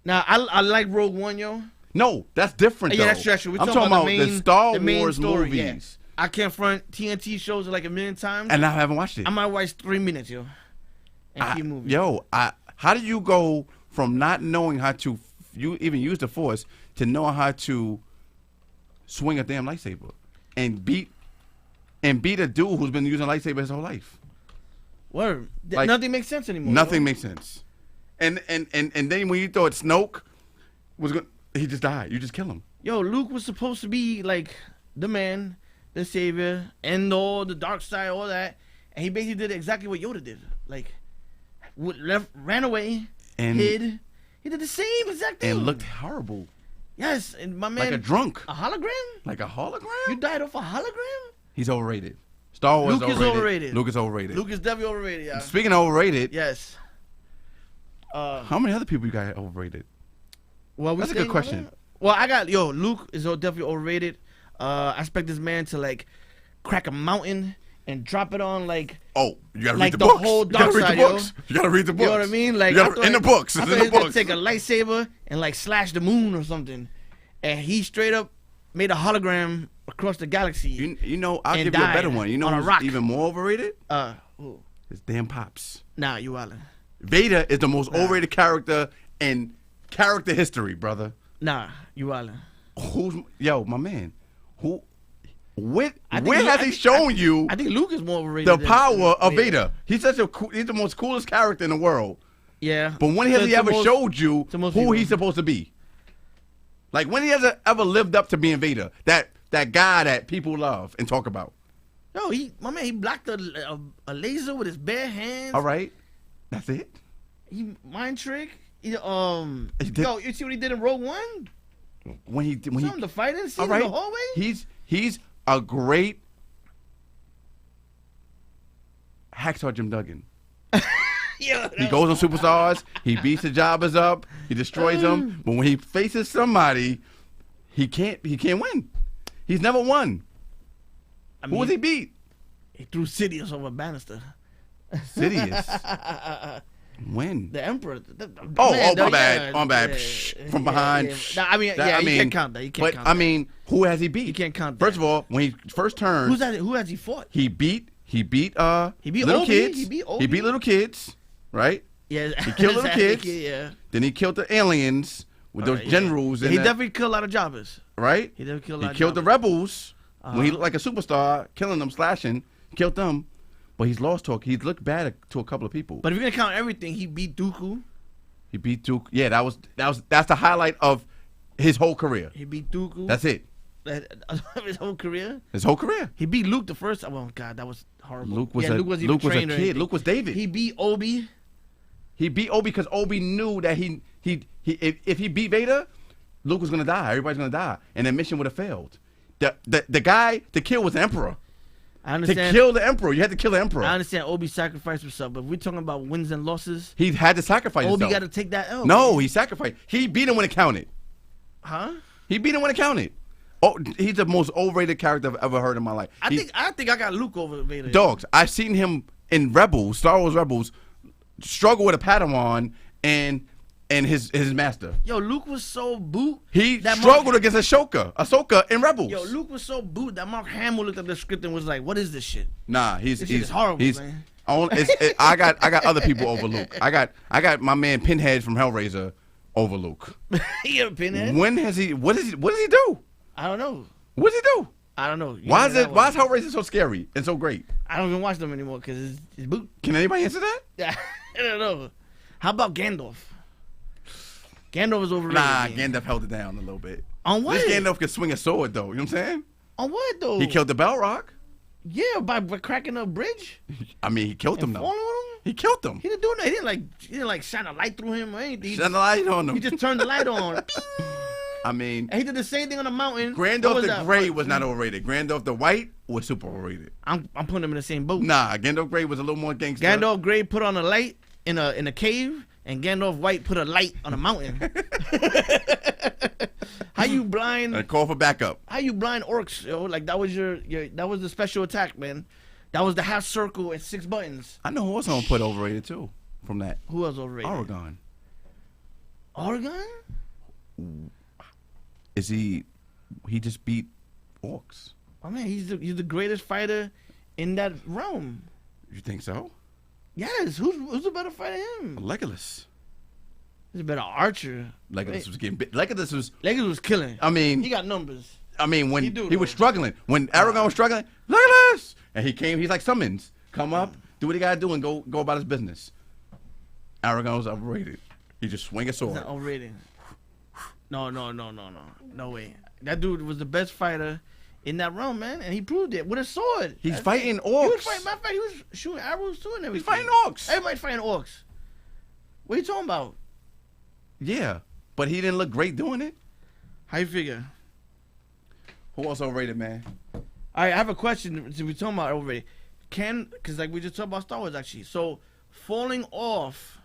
Now I like Rogue One, yo. No, that's different. Yeah, though. that's true. We're I'm talking about the Star Wars story, movies, yeah. I can't front TNT shows like a million times. and I haven't watched it. I might watch 3 minutes, yo. And keep moving. How did you go from not knowing how to even use the Force to knowing how to swing a damn lightsaber and beat a dude who's been using a lightsaber his whole life? Word. Like, Nothing makes sense anymore. Nothing yo. makes sense. And then when you thought Snoke he just died. You just kill him. Yo, Luke was supposed to be like the man, the savior, and all the dark side, all that, and he basically did exactly what Yoda did. Like, ran away, And hid. He did the same exact thing. and looked horrible, Yes, and my man. like a drunk, A hologram? like a hologram. You died off a hologram? He's overrated. Star Wars Luke is overrated. Luke is overrated. Luke is definitely overrated, yeah. Speaking of overrated, Yes. how many other people you got overrated? Well, That's a good question. Well, Luke is definitely overrated. I expect this man to like crack a mountain and drop it on like Oh, you gotta Like read the the books. whole You gotta dark read side, the yo. books. You gotta read the books. You know what I mean? Like you gotta, I thought- in the books. I It's thought in he the was gonna books. take a lightsaber and like slash the moon or something, and he straight up made a hologram across the galaxy. You know, I'll and give you a better died one. You know on a who's rock. even more overrated? Who? His damn pops. Nah, you wildin'. Vader is the most overrated character in character history, brother. Nah, you wildin'. My man? Where I think has he shown you I think Luke is more overrated. the than power of Vader? He's he's the most coolest character in the world. Yeah. But when has he To ever most- showed you to most who people. he's supposed to be? Like when he has ever lived up to being Vader, that guy that people love and talk about. No, my man, he blocked a laser with his bare hands. All right, that's it. He mind trick. He did- Yo, you see what he did in Rogue One? When he Some of the fighting scene all right, in the hallway. he's a great hacksaw Jim Duggan. Yeah, He goes on Superstars. He beats the jobbers up. He destroys them. But when he faces somebody, he can't win. He's never won. I Who was he beat? He threw Sidious over Bannister. Sidious. When? The Emperor. My bad. My bad. Psh, from behind. Nah, I mean, you can't count that. You can't but count that. I mean, who has he beat? You can't count that. First of all, when he first turned, Who has he fought? he beat little Obi. kids. He beat Obi. little kids, right? Yeah, He killed little kids. Yeah. Then he killed the aliens with those Alright, generals. Yeah, and he that, definitely killed a lot of jobbers. right? He definitely killed a He lot of killed the jobbers. rebels when he looked like a superstar, killing them, slashing, killed them. But he's lost talk. He's looked bad to a couple of people. But if you're gonna count everything, he beat Dooku. He beat Duke. Yeah, that's the highlight of his whole career. He beat Dooku. That's it. his whole career. His whole career. He beat Luke the first. Oh God, that was horrible. Luke was Luke a kid. Luke was David. He beat Obi. He beat Obi because Obi knew that if he beat Vader, Luke was gonna die. Everybody's gonna die, and the mission would have failed. The guy to kill was the Emperor. I understand. To kill the Emperor, you had to kill the Emperor. I understand Obi sacrificed himself, but if we're talking about wins and losses, He had to sacrifice Obi himself. got to take that L. No, he sacrificed. He beat him when it counted. Huh? He beat him when it counted. Oh, he's the most overrated character I've ever heard in my life. I think I got Luke over Vader. Dogs. I've seen him in Rebels, Star Wars Rebels, struggle with a Padawan and his master. Yo, Luke was so boot. He struggled against Ahsoka in Rebels. Yo, Luke was so boot that Mark Hamill looked at the script and was like, "What is this shit?" Nah, This shit is horrible, man. I got other people over Luke. I got my man Pinhead from Hellraiser over Luke. He a Pinhead. When has he? What does he do? I don't know. What does he do? I don't know. Why is Hellraiser so scary and so great? I don't even watch them anymore because it's boot. Can anybody answer that? Yeah, I don't know. How about Gandalf? Gandalf is overrated. Nah, man. Gandalf held it down a little bit. On what? This Gandalf could swing a sword though. You know what I'm saying? On what though? He killed the Balrog. Yeah, by cracking a bridge. I mean, he killed him And though. falling on him? He killed him. He didn't do nothing. He didn't like shine a light through him or anything. He Shine the light on him. He just turned the light on. I mean, And he did the same thing on the mountain. Gandalf What the that? Grey was not overrated. Gandalf the White was super overrated. I'm putting him in the same boat. Nah, Gandalf Grey was a little more gangster. Gandalf Grey put on a light in a cave, and Gandalf White put a light on a mountain. How you blind? And call for backup. How you blind orcs? Yo, like that was your that was the special attack, man. That was the half circle and 6 buttons. I know who else someone put overrated too from that. Who else overrated? Oregon. Oregon? Is he just beat orcs. Oh man, he's the greatest fighter in that realm. You think so? Yes. Who's a better fighter than him? Legolas. He's a better archer. Legolas was getting bit. Legolas was killing. I mean, He got numbers. when He do, he was though. struggling, when Aragorn was struggling, Legolas, and he came. He's like summons. Come up, do what he gotta do, and go about his business. Aragorn was overrated. He just swing a He's sword. not overrated. No way. That dude was the best fighter in that realm, man, and he proved it with a sword. He's That's fighting it. He was orcs. fighting. Matter of fact, he was shooting arrows too and everything. He's fighting orcs. Everybody's fighting orcs. What are you talking about? Yeah, but he didn't look great doing it. How you figure? Who else overrated, man? All right, I have a question. Since we're talking about overrated, because like we just talked about Star Wars actually. So falling off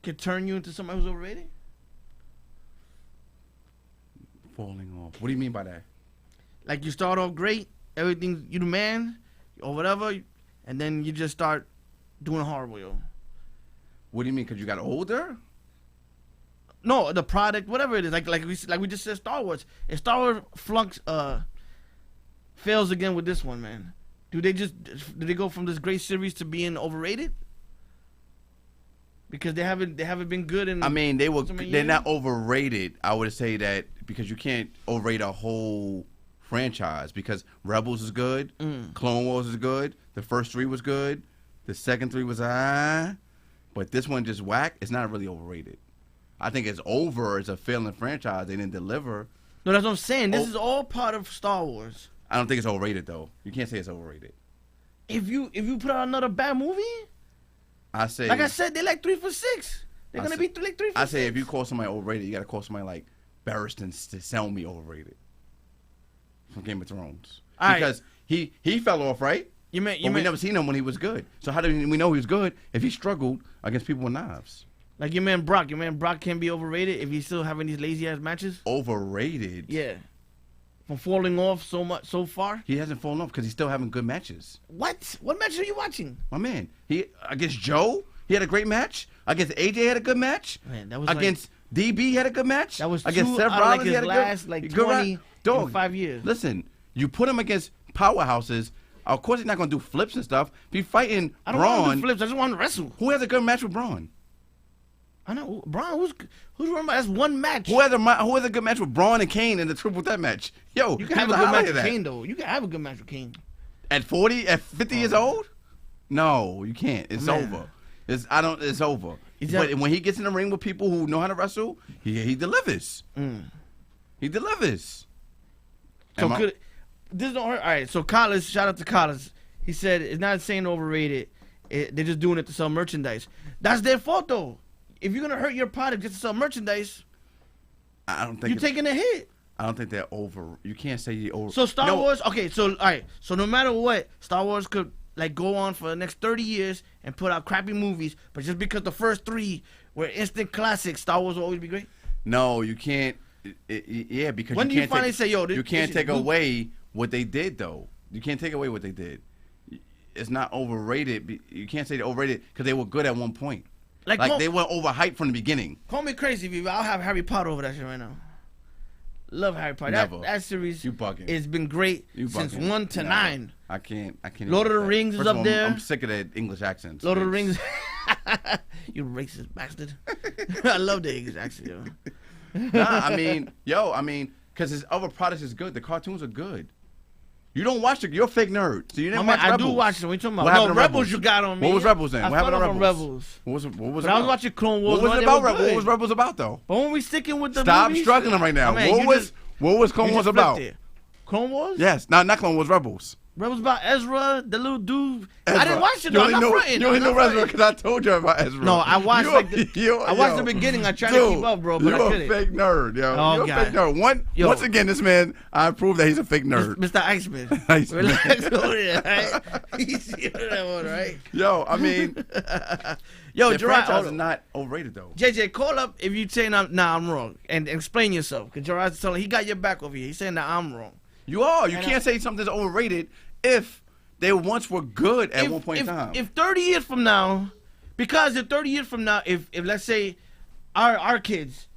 could turn you into somebody who's overrated. Falling off. What do you mean by that? Like you start off great, everything you the man or whatever, and then you just start doing horrible, yo. What do you mean? Because you got older? No, the product, whatever it is, like we just said, Star Wars. If Star Wars fails again with this one, man, do they go from this great series to being overrated? Because they haven't been good in. I mean, so they're many not years? overrated. I would say that because you can't overrate a whole franchise because Rebels is good, Clone Wars is good, the first 3 was good, the second 3 was but this one just whack. It's not really overrated. I think it's over. It's a failing franchise. They didn't deliver. No, that's what I'm saying. This is all part of Star Wars. I don't think it's overrated though. You can't say it's overrated. If you put out another bad movie, I say, like I said, they're like 3 for 6. They're gonna be like 3 for 6. I say if you call somebody overrated, you got to call somebody like Barristan to sell me overrated from Game of Thrones All because he fell off, right? You meant We never seen him when he was good. So how do we know he was good if he struggled against people with knives? like your man Brock. Your man Brock can't be overrated if he's still having these lazy ass matches. Overrated? Yeah, from falling off so far. He hasn't fallen off because he's still having good matches. What? What match are you watching? My man, he against Joe, he had a great match. Against AJ, had a good match. Man, that was against DB, had a good match. That was against 2 Seth out of Rollins, like he his had a last good, like good 20 dog. in 5 years. Listen, you put him against powerhouses. Of course, he's not gonna do flips and stuff. If he's fighting I don't want to Braun, do flips. I just want to wrestle. who has a good match with Braun? I know Braun. Who's running? That's one match. Who has a good match with Braun and Kane in the triple threat match? Yo, You can have a here's good highlight match of with that. Kane though. You can have a good match with Kane. At 40, at 50 years old? No, you can't. It's Man. over. It's over. Is that- But when he gets in the ring with people who know how to wrestle, he delivers. He delivers. So this don't hurt. All right. So Collins, shout out to Collins. He said it's not saying overrated. They're just doing it to sell merchandise. That's their fault though. If you're gonna hurt your product just to sell merchandise, I don't think you're taking a hit. I don't think they're over. You can't say you're over. So Star Wars, okay. So all right. So no matter what, Star Wars could like go on for the next 30 years and put out crappy movies, but just because the first 3 were instant classics, Star Wars will always be great. No, you can't. Yeah, because when you do can't you finally take, say, yo, you can't take away what they did though. You can't take away what they did. It's not overrated. You can't say they're overrated because they were good at one point. Like they were overhyped from the beginning. Call me crazy, Viva. I'll have Harry Potter over that shit right now. Love Harry Potter. Never. That series You bugging. has been great since 1 to 9. I can't. Lord of the Rings is up there. I'm sick of that English accents. Lord of the Rings. You racist bastard. I love the English accent, yo. Nah, I mean, because his other products is good. The cartoons are good. You don't watch you're a fake nerd. So you didn't watch Rebels. I do watch them. What you talking What about? happened No, to Rebels you got on me. What was Rebels then? I What happened to on Rebels? What was but it I was about? watching Clone Wars. What was it about? What was Rebels about though? But when we sticking with the Stop movies, struggling right now. Man, What was Clone Wars about? Clone Wars? Yes. Not Clone Wars. Rebels. Rebels about Ezra, the little dude. Ezra. I didn't watch it. You only know Ezra Ezra because I told you about Ezra. No, I watched I watched the beginning. I tried to keep up, bro, but I couldn't. You're a fake nerd, yo. Oh, you're God. a fake nerd. Once again, this man, I proved that he's a fake nerd. Mr. Iceman. Iceman. Relax over there, right? You see that one, right? Yo, I mean, yo, the Gerard, franchise is not overrated though. JJ, call up if you saying I'm wrong, and explain yourself. Because Gerard's telling he got your back over here. He's saying that I'm wrong. You are. You can't say something's overrated if they once were good at one point in time. If 30 years from now, because if 30 years from now, if let's say our kids,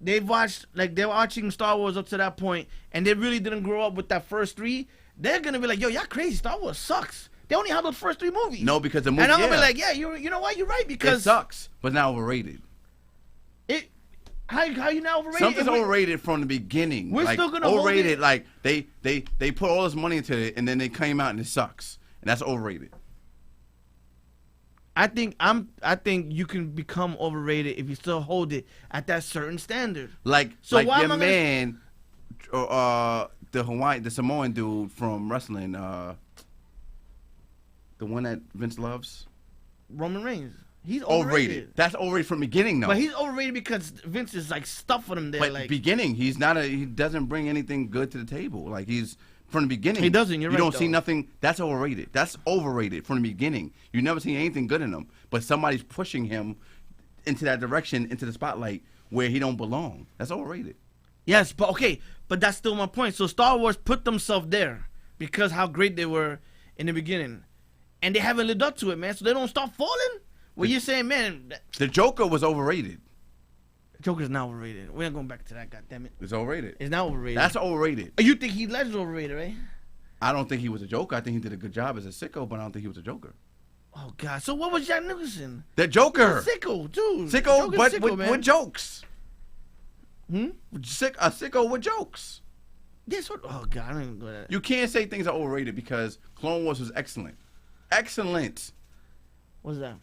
they're watching Star Wars up to that point, and they really didn't grow up with that first 3, they're gonna be like, yo, y'all crazy. Star Wars sucks. They only have those first 3 movies. No, because the movie. And I'm gonna be like, yeah, you know what? You're right because it sucks, but not overrated. How you not overrated? Something's overrated from the beginning. We're still gonna overrated. hold it. Like they put all this money into it, and then they came out and it sucks, and that's overrated. I think you can become overrated if you still hold it at that certain standard. Like why your am I man, the Samoan dude from wrestling, the one that Vince loves, Roman Reigns. He's overrated. That's overrated from the beginning, though. But he's overrated because Vince is like stuffing him there. But like beginning, he doesn't bring anything good to the table. Like he's from the beginning. He doesn't. You're right. You don't see though. nothing. That's overrated. That's overrated from the beginning. You never see anything good in him. But somebody's pushing him into that direction, into the spotlight where he don't belong. That's overrated. Yes, but okay, but that's still my point. So Star Wars put themselves there because how great they were in the beginning, and they haven't lived up to it, man. So they don't start falling. Well, you're saying, man, the Joker was overrated. Joker's not overrated. We're not going back to that. Goddammit. It's overrated. It's not overrated. That's overrated. You think Heath Ledger's overrated, right? I don't think he was a Joker. I think he did a good job as a sicko, but I don't think he was a Joker. Oh God! So what was Jack Nicholson? The Joker. Sicko, dude. Sicko, but sicko, with jokes. A sicko with jokes. Yes. Oh God! I don't even go to that. You can't say things are overrated because Clone Wars was excellent. Excellent. What's that?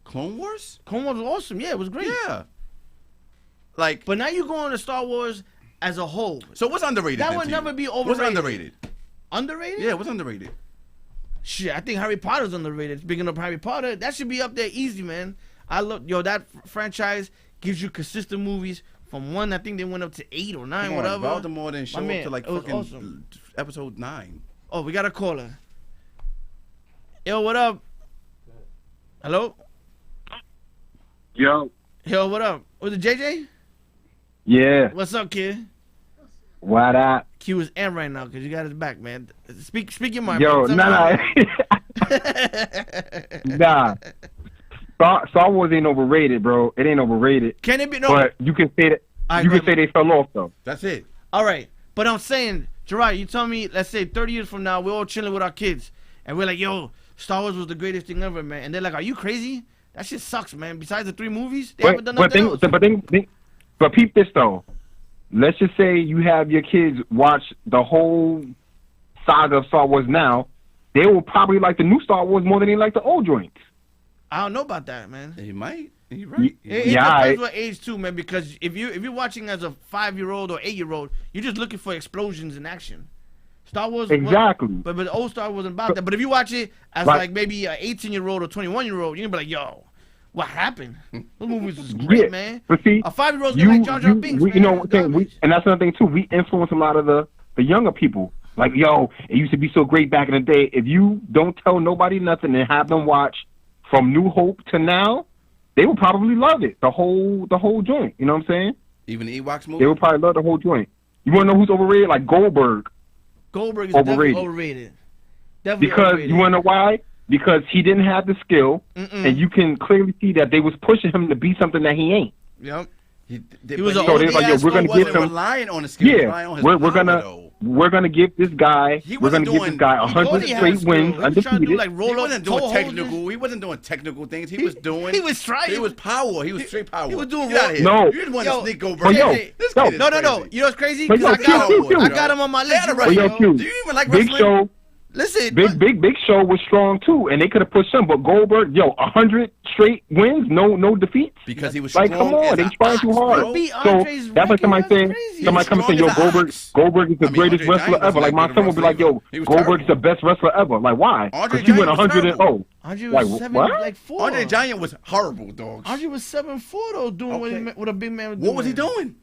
Clone Wars? Clone Wars was awesome. Yeah, it was great. Yeah. Like, but now you go on to Star Wars as a whole. So what's underrated? That would never be overrated. What's underrated? Underrated? Yeah, what's underrated? Shit, I think Harry Potter's underrated. Speaking of Harry Potter, that should be up there easy, man. I love that franchise gives you consistent movies from 1. I think they went up to 8 or 9, whatever. Baltimore didn't show up to like fucking awesome. episode 9. Oh, we got a caller. Yo, what up? Hello? Yo. Yo, what up? Was it JJ? Yeah. What's up, kid? What up? Q is in right now because you got his back, man. Speak your mind. Yo, nah. Nah. Star Wars ain't overrated, bro. It ain't overrated. Can it be? No. But you can say that. You can say they fell off, though. That's it. All right. But I'm saying, Gerard, you tell me, let's say 30 years from now, we're all chilling with our kids. And we're like, yo, Star Wars was the greatest thing ever, man. And they're like, are you crazy? That shit sucks, man. Besides the 3 movies, they haven't done nothing else. But peep this, though. Let's just say you have your kids watch the whole saga of Star Wars now. They will probably like the new Star Wars more than they like the old joints. I don't know about that, man. He might. He right. It Yeah, depends what age too, man. Because if you're watching as a 5-year-old or 8-year-old, you're just looking for explosions in action. Star Wars, Exactly. But the old Star wasn't about that. But if you watch it as like maybe an 18-year-old or 21-year-old, you're gonna be like, yo, what happened? Those movies was great, man. But see, a 5-year-old's gonna like Jar Jar Binks, man. You know what I'm saying? And that's another thing too. We influence a lot of the younger people. Like, yo, it used to be so great back in the day. If you don't tell nobody nothing and have them watch from New Hope to now, they will probably love it. The whole joint. You know what I'm saying? Even the Ewoks movie. They will probably love the whole joint. You want to know who's overrated? Like Goldberg. Goldberg is definitely overrated. Definitely because overrated. You want to know why? Because he didn't have the skill, and you can clearly see that they was pushing him to be something that he ain't. Yep. He was so an they like, yo, we're gonna give him relying on his skill. Yeah, we're gonna give this guy. We're gonna give this guy 100 straight wins undefeated. He wasn't doing technical. He wasn't doing technical things. He was doing. He was trying. He was power. He was straight power. He was doing. No, you didn't want to sneak Goldberg. No. You know what's crazy? Because I got him on my list. Do you even like wrestling? Big Show. Listen, Big Show was strong too, and they could have pushed him. But Goldberg, 100 straight wins, no defeats. Because he was like, strong. come on, they trying too hard. So that's like somebody saying, yo, Goldberg is the greatest wrestler ever. Like my son would be like, yo, Goldberg is the best wrestler ever. Like why? Because he went 100 and 0. Andre was what? 7'4". Andre Giant was horrible, dogs. Andre was 7'4" though, doing what a big man was doing. What was he doing?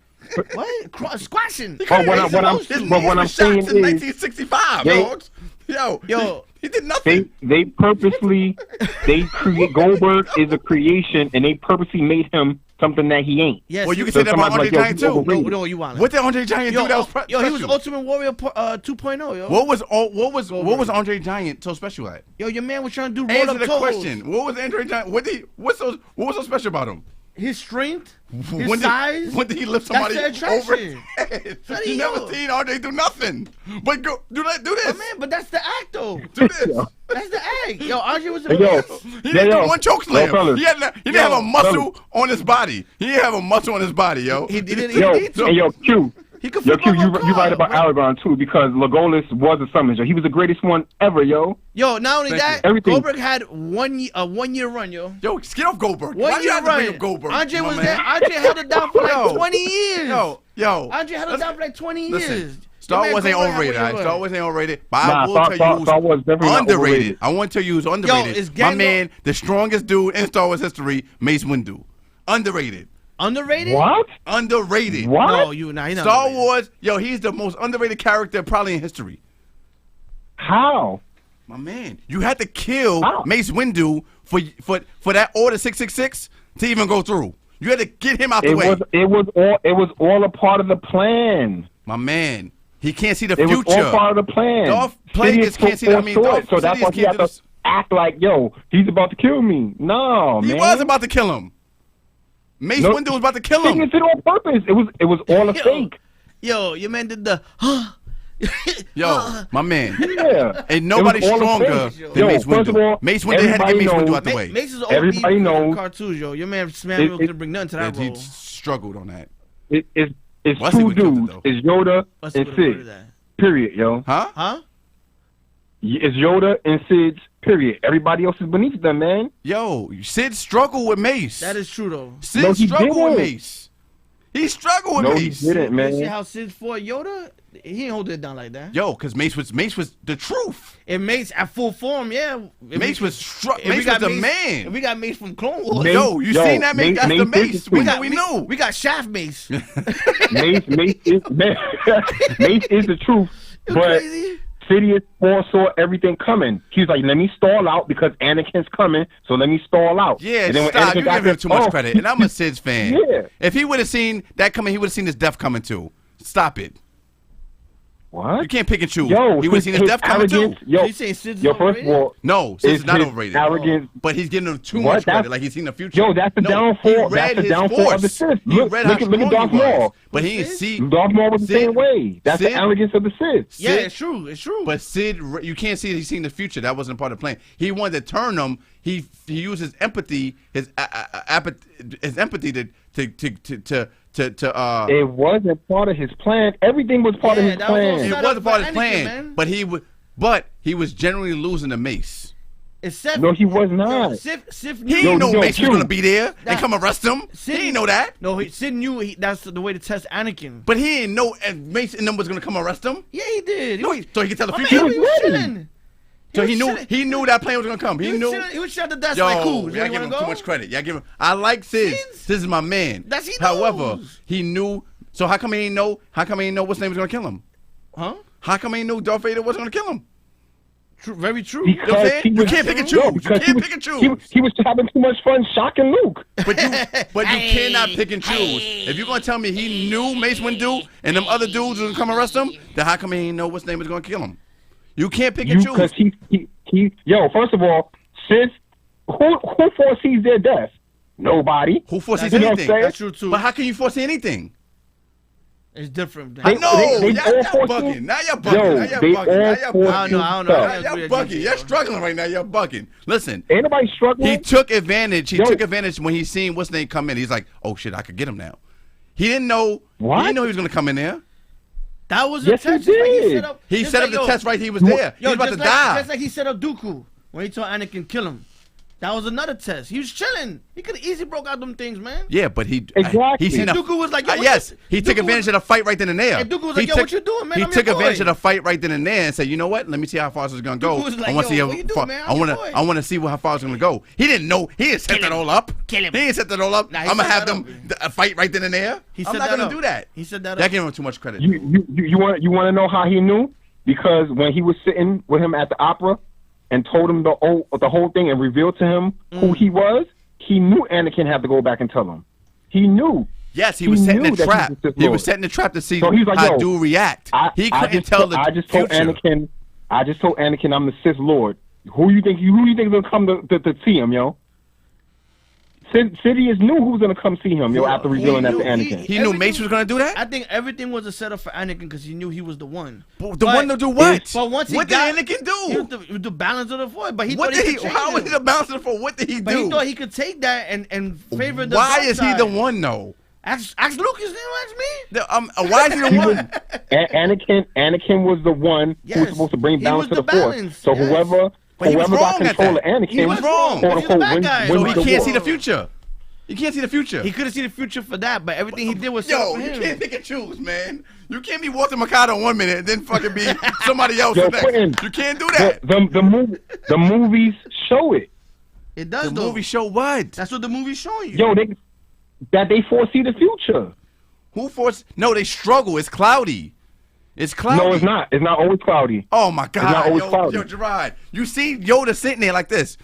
What? Squashing. What I'm saying is, in 1965, dogs. Yo, he did nothing. They purposely, create Goldberg is a creation, and they purposely made him something that he ain't. Yes. Well, you can say that about Andre Giant too. No, you want. What did Andre Giant do? That was he was Ultimate Warrior 2.0. Yo. What was Andre Giant so special at? Yo, your man was trying to do roll Answer up the toes. question. What was Andre Giant? What was so special about him? His strength, his size. When did he lift somebody that's the over attraction. his head? You never seen Andre do nothing. But do this. Oh, man, but that's the act, though. Do this. That's the act. Yo, Andre was He didn't do one choke slam. He didn't have a muscle on his body. He didn't have a muscle on his body, yo. He didn't. Q. Q, you right about Aragon too, because Legolas was a summons. He was the greatest one ever, yo. Yo, not only that, Goldberg had a 1 year run, yo. Yo, get off Goldberg. 1 year run. Goldberg? Andre was there. Andre held it down for like 20 years. Yo. Andre held it down for like 20 years. Star Wars ain't overrated. Star Wars ain't overrated. But I will tell you Star Wars definitely underrated. I want to tell you who's underrated. Yo, my man, the strongest dude in Star Wars history, Mace Windu. Underrated. Underrated? What? Underrated. What? No, he's not Star underrated. Wars, yo, he's the most underrated character probably in history. How? My man, you had to kill Mace Windu for that Order 666 to even go through. You had to get him out the way. It was all a part of the plan. My man, he can't see the future. It was all part of the plan. Darth Plagueis can't see that. So that's why he had to act like, yo, he's about to kill me. No, man. He was about to kill him. Mace Windu was about to kill him. He did it on purpose. It was all a fake. Yo, your man did the Yo, my man. Yeah. Ain't nobody stronger than Mace Windu. Mace Windu had to get Mace Windu out the way. Mace is everybody knows cartoons, yo. Your man Samuel couldn't bring nothing to that role. He struggled on that. It's two dudes. It's Yoda and Sid. Period, yo. Huh? It's Yoda and Sid's. Period. Everybody else is beneath them, man. Yo, Sid struggled with Mace. That is true, though. Sid struggled with Mace. He struggled with Mace. No, he didn't, man. You see how Sid fought Yoda? He didn't hold it down like that. Yo, because Mace was the truth. And Mace at full form, yeah. Mace was the man. If we got Mace from Clone Wars. Yo, you seen that Mace? That's the Mace. We knew. We got Shaft Mace. Mace is the truth. You're but crazy. Sidious foresaw everything coming. He's like, let me stall out because Anakin's coming, so let me stall out. Yeah, and then when stop. Anakin You give him too much credit. And I'm a Sid's fan. Yeah. If he would have seen that coming, he would have seen his death coming too. Stop it. What? You can't pick and choose. Yo, he would have seen his death coming too. You saying Sid's first of all, no, Sid's not overrated. Arrogance. But he's giving him too much credit, like he's seen the future. Yo, that's the downfall. That's the downfall of the Sith. Look at Darth Maul. But he didn't see. Darth Maul was the same way. That's the arrogance of the Sith. Yeah, it's true. It's true. But Sid, you can't see that he's seen the future. That wasn't part of the plan. He wanted to turn them. He used his empathy, his empathy to It wasn't part of his plan. Everything was part of his plan. It was a part of his plan, but he was generally losing to Mace. It's Sif. No, he was not. Yo, Sif He knew. didn't know yo, Mace was Q. gonna be there and That- come arrest him. He didn't know that. No, Sid knew that's the way to test Anakin. But he didn't know Mace and them was gonna come arrest him. Yeah, he did. No, so he could tell the My man, future. he was ready. chilling. So was he knew chilling. that plane was gonna come. He knew. He was chilling at the desk Yo, like, cool. y'all You give wanna him go? too much credit. Y'all give him. I like Sid. Sid's- Sid is my man. That's he However, knows. he knew. So how come he ain't know? How come he ain't know what's name was gonna kill him? Huh? How come he ain't know Darth Vader was gonna kill him? True, very true. You know what I'm saying? he You was- can't pick and Yo, choose. You because can't pick and choose. He was having too much fun shocking Luke. But you cannot pick and choose. If you're gonna tell me he knew Mace Windu and them other dudes was gonna come arrest him, then how come he ain't know what's name was gonna kill him? You can't pick and choose. Because he yo, first of all, sis, who foresees their death? Nobody. Who foresees You know what I'm anything? saying? That's true too. But how can you foresee anything? It's different. I know. they Y'all all foresee- bugging. Now you're bugging. Yo, Now you're they bugging. Now all you're foresee I don't know. I don't know. stuff. I Now don't you're agree with bugging. you, You're bro. struggling right now. You're bugging. Listen, Ain't nobody struggling. he took advantage. He Yo. took advantage when he seen what's name come in. He's like, oh shit, I could get him now. He didn't know. What? He didn't know he was gonna come in there. That was Yes, a test. he Just like did. set up. He just set like, up the yo, test right. He was there. He Yo, was about to just like, die. Just like he set up Dooku when he told Anakin kill him. That was another test. He was chilling. He could have easily broke out them things, man. Yeah, but he Exactly. he seen And a, Dooku was like, yo, what yes, you- he took Dooku advantage was- of the fight right then and there. And Dooku was He like, yo, took- what you doing, man? He I'm your took advantage boy. of the fight right then and there and said, you know what? Let me see how far this is gonna go. Dooku was like, I want to yo, see what how you doing, far. man? I I'm want your to. boy. I want to see how far it's gonna go. He didn't know. He didn't set that all up. Kill him. He didn't set that all up. Nah, he I'm gonna set have that them fight right then and there. He I'm set not that gonna up. do that. He set that That up. gave him too much credit. You want to know how he knew? Because when he was sitting with him at the opera and told him the whole thing and revealed to him who he was, he knew Anakin had to go back and tell him. He knew. Yes, he was setting knew the that he trap. was the Sith He was Lord. setting the trap to see So he's like, how yo, dude react. He couldn't just tell told- the I just told future. Anakin. I just told Anakin I'm the Sith Lord. Who you think is gonna come to see him, yo? Sidious knew who was gonna come see him, yo, after revealing that to Anakin. He knew Mace was gonna do that. I think everything was a setup for Anakin because he knew he was the one. The one to do what? But once he what got, did Anakin He was do? the balance of the force. But he What thought did he he? could change How was him. he the bouncer for? What did he But do? he thought he could take that and favor the Why dark is he side. the one though? Ask Lucas, didn't you ask me? Why is he the one? Anakin was the one who Yes. was supposed to bring He balance was to the the force. balance, So yes. whoever But he was got wrong at control of that. Anakin, He was wrong. quote He was the unquote, bad guy. So Win he the can't war. see the future. He can't see the future. He couldn't see the future for that, but everything he did was set up Yo, for you him. can't pick and choose, man. You can't be Walter Mercado 1 minute and then fucking be somebody else Yo, the next. Quentin, You can't do that. the movies show it. It does The though. movie show what? That's what the movie's showing you. Yo, they foresee the future. Who forced? No, they struggle. It's cloudy. It's cloudy. No, it's not. It's not always cloudy. Oh my God, not always yo, cloudy. yo, Gerard, you see Yoda sitting there like this.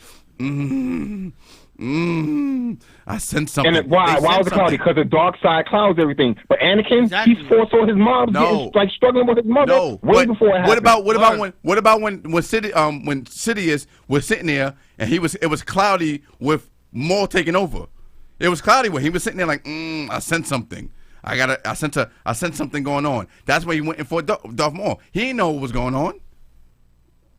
I sense something. And why They was sense it cloudy? something. Because the dark side clouds everything. But Anakin, Exactly. he's foresaw his mom No. getting, like struggling with his mother No, way but before it happened. what about when Sidious was sitting there and it was cloudy with Maul taking over. It was cloudy when he was sitting there like, I sense something. I sense something going on. That's why he went in for Darth Maul. He didn't know what was going on.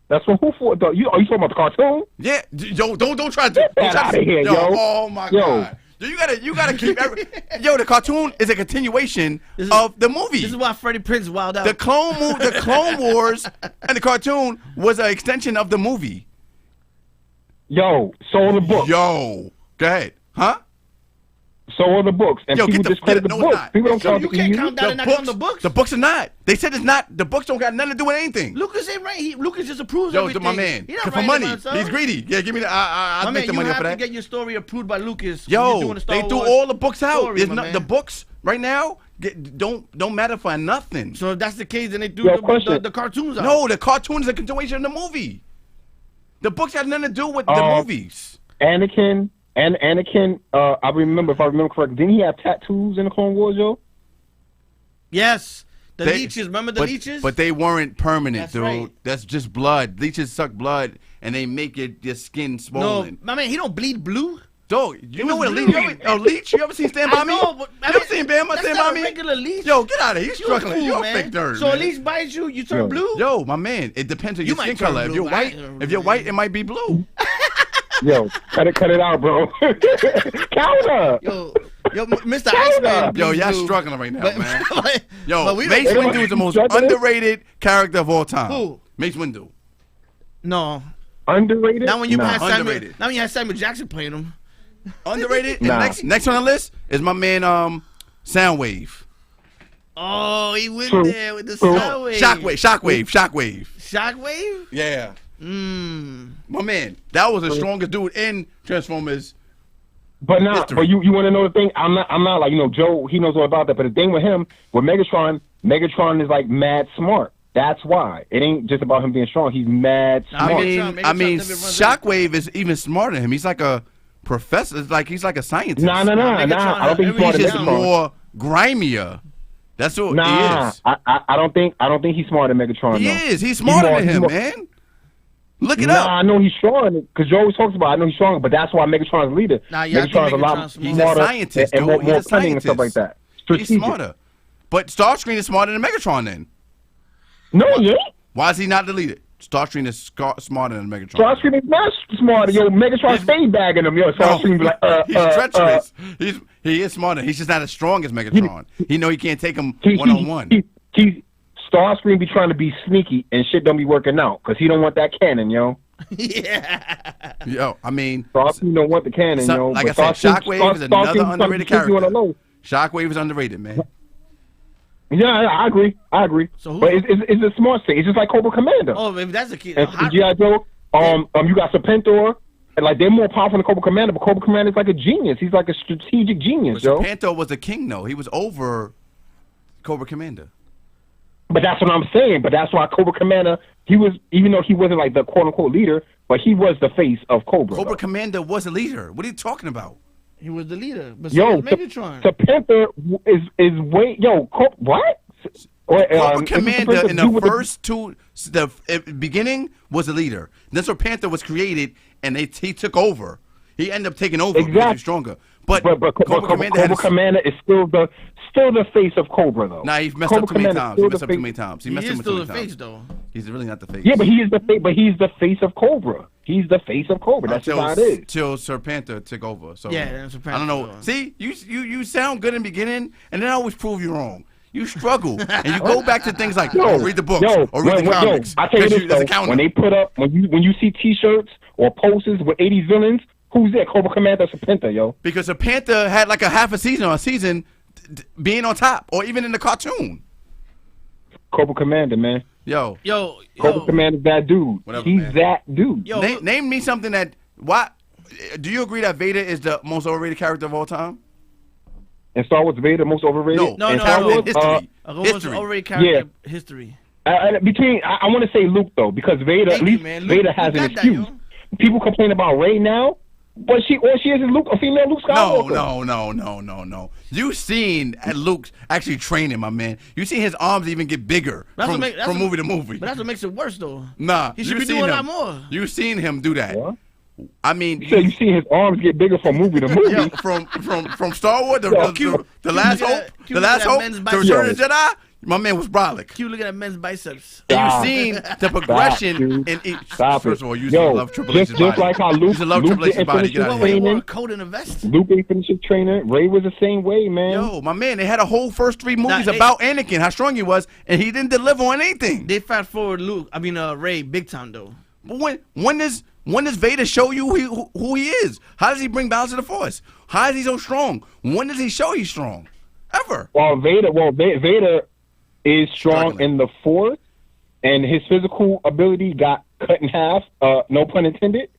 That's what who for? Are you talking about the cartoon? Yeah, yo, don't try to. Get that outta here, yo. Oh my Yo. God. Yo, you gotta keep. Yo, the cartoon is a continuation of the movie. This is why Freddie Prinze wild out. The Clone Wars and the cartoon was an extension of the movie. Yo, so are the books. Yo, go ahead, huh? So are the books. And Yo, people get the- discredit get- the no, it's books. not. People don't So count you the can't EU. count that and not count the books. The books are not. They said it's not. The books don't got nothing to do with anything. Lucas ain't right. Lucas just approves Yo, everything. my man, He not for writing money, about himself. he's greedy. Yeah, give me the. I'll My make man, the you money have for to that. get your story approved by Lucas. when you're doing Yo, the Star they threw Wars all the books out. story, There's my no, man. the books right now don't matter for nothing. So if that's the case, then they do Yo, the question. cartoons out. No, the cartoon is a continuation of the movie. The books have nothing to do with the movies. Anakin, I remember, if I remember correctly, didn't he have tattoos in the Clone Wars, yo? Yes. The They- leeches. Remember the leeches? But they weren't permanent, That's dude. right. That's just blood. Leeches suck blood, and they make your skin no, swollen. my man, he don't bleed blue. Dog, you know was what a blue. leech? Leech? You ever seen Stand By I Me? know, but I You ever mean, seen Stand that's By not a Me? regular leech. Yo, get out of here. You You struggling. fool, You're a man. fake nerd, So man. a leech bites you, you turn Yo. blue. Yo, my man, it depends on You your might skin turn color. If blue, you're but white, I ain't if you're really- white, it might be blue. Yo, cut it out, bro. Counter. Yo, Mr. Iceman. Yo, bleeds y'all blue. struggling right now, But- man. but Yo, we Mace don't- Windu is the most Struggling? underrated character of all time. Who? Mace Windu. No. Underrated? Not when you Nah. had Samuel. Underrated. Not when you had Samuel Jackson playing him. Underrated. Nah. And next on the list is my man Soundwave. Oh, he went True. there with the True. Shockwave. Shockwave. Shockwave? Yeah. Mmm. My man, that was the strongest dude in Transformers. But now, History. but you want to know the thing? I'm not like, Joe, he knows all about that. But the thing with him, with Megatron is like mad smart. That's why. It ain't just about him being strong. He's mad smart. Megatron I mean, never runs Shockwave is even smarter than him. He's like a professor. It's like he's like a scientist. Nah. I don't think he's smarter He's than just Megatron. more grimier. That's what he is. I don't think he's smarter than Megatron. He though. is. He's smarter more- than him, more- man. Look it Nah, up. I know he's strong because Joe always talks about. I know he's strong, but that's why Megatron's leader. Nah, yeah, I think Megatron's a lot Megatron's smart. He's a smarter scientist, and dude. more He's a cunning and stuff like scientist. that. He's Strategic. smarter. But Starscream is smarter than Megatron then. No, he ain't. Why is he not the leader? Starscream is smarter than Megatron. Starscream is not smarter. Yo, Megatron stay bagging him. Yo, Starscream be like, he's treacherous. He is smarter. He's just not as strong as Megatron. He know he can't take him one-on-one. Starscream be trying to be sneaky and shit don't be working out because he don't want that cannon, yo. Yeah. Yo, I mean, Starscream don't want the cannon, yo. like I but said, Shockwave is another Starscream underrated trying to keep you on the character. low. Shockwave is underrated, man. Yeah, I agree. So but it's a smart thing. It's just like Cobra Commander. Oh, if that's the key. And G.I. Joe, you got Serpentor, and like they're more powerful than Cobra Commander, but Cobra Commander is like a genius. He's like a strategic genius, But yo. Serpentor was the king, though. He was over Cobra Commander. But that's what I'm saying. But that's why Cobra Commander, he was, even though he wasn't like the quote unquote leader, but he was the face of Cobra. Cobra though. Commander was a leader. What are you talking about? He was the leader. But so Yo, was Megatron. Serpentor is way what? Cobra Commander in the the first two, the beginning was a leader. Then Serpentor was created, and he took over. He ended up taking over because Exactly. he's stronger. But Cobra Commander is still the face of Cobra though. Nah, he messed Cobra up too many Commander times. still He the messed up face- too many times. He He messed is up too still many the times. face, though. He's really not the face. Yeah, but he's the face of Cobra. He's the face of Cobra. That's just how it is. Till Serpentor took over. So Yeah, then Serpentor I don't know. took over. See, you sound good in the beginning, and then I always prove you wrong. You struggle, and you go back to things like read the books or read the comics. I tell you 'cause this there's a though, counter. when they put up when you see T-shirts or posters with 80s villains, who's there? Cobra Commander, Serpentor, yo. Because Serpentor had like a half a season or a season being on top, or even in the cartoon. Cobra Commander, man. Yo, Cobra Commander's that dude. Whatever, He's man. that dude. Yo, name me something that do you agree that Vader is the most overrated character of all time? And Star Wars Vader, most overrated. No, and no, Star no. Wars, History. History. Already character history. I want to say Luke though, because Vader, Thank at you, least man. Luke- Vader has Luke an got that, excuse. yo. People complain about Rey now, but all she is Luke, a female Luke Skywalker. No. You seen Luke actually training, my man. You seen his arms even get bigger from movie to movie. But that's what makes it worse, though. Nah, He should you be seen doing him. that more. You seen him do that. What? I mean, You said you see his arms get bigger from movie to movie. yo, from Star Wars, the last look hope, at- the cute last look at hope, men's to biceps. Return of the Jedi. My man was brolic. Keep looking at men's biceps. And Stop. you seen the progression dude. in each. Stop First it. of all, you used to Yo, love Triple H's just body. like how You Luke, used to love Luke Triple H's didn't body. finish Get out his of What, here. he wore a training. coat and a vest? Luke ain't finished his training. Ray was the same way, man. Yo, my man, they had a whole first three movies they- about Anakin, how strong he was, and he didn't deliver on anything. They fast forward Ray big time, though. But when does Vader show you who he is? How does he bring balance to the Force? How is he so strong? When does he show he's strong? Ever? Vader is strong Struggling. in the Force, and his physical ability got cut in half. No pun intended.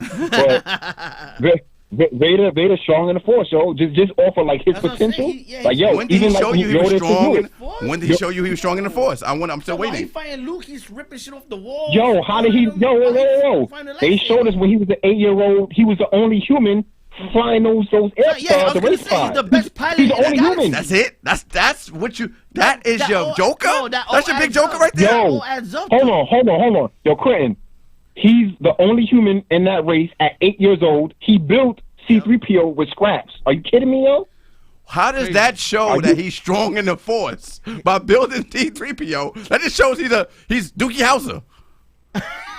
But Vader's strong in the Force, yo. Just off of like his That's what I'm potential. saying. Yeah, Like yo, When did even he like show when you he was Yoda strong? could do it. What? When did he show you he was strong in the Force? I'm still While he waiting. fighting Luke, he's ripping shit off the wall. Yo, how did he? Yo. They showed us when he was an 8-year-old. He was the only human flying those Yeah, I was the gonna race say, cars. he's the best pilot He's the in the only galaxy. human. That's it. That's what you. That is your all- Joker. no, that all That's your big adds Joker up. right there. That Yo, all adds up. hold on. Yo, Quentin, he's the only human in that race at 8 years old. He built C-3PO with scraps. Are you kidding me, yo? How does that show Are that you- he's strong in the Force by building T-3PO? That just shows he's Dookie Howser.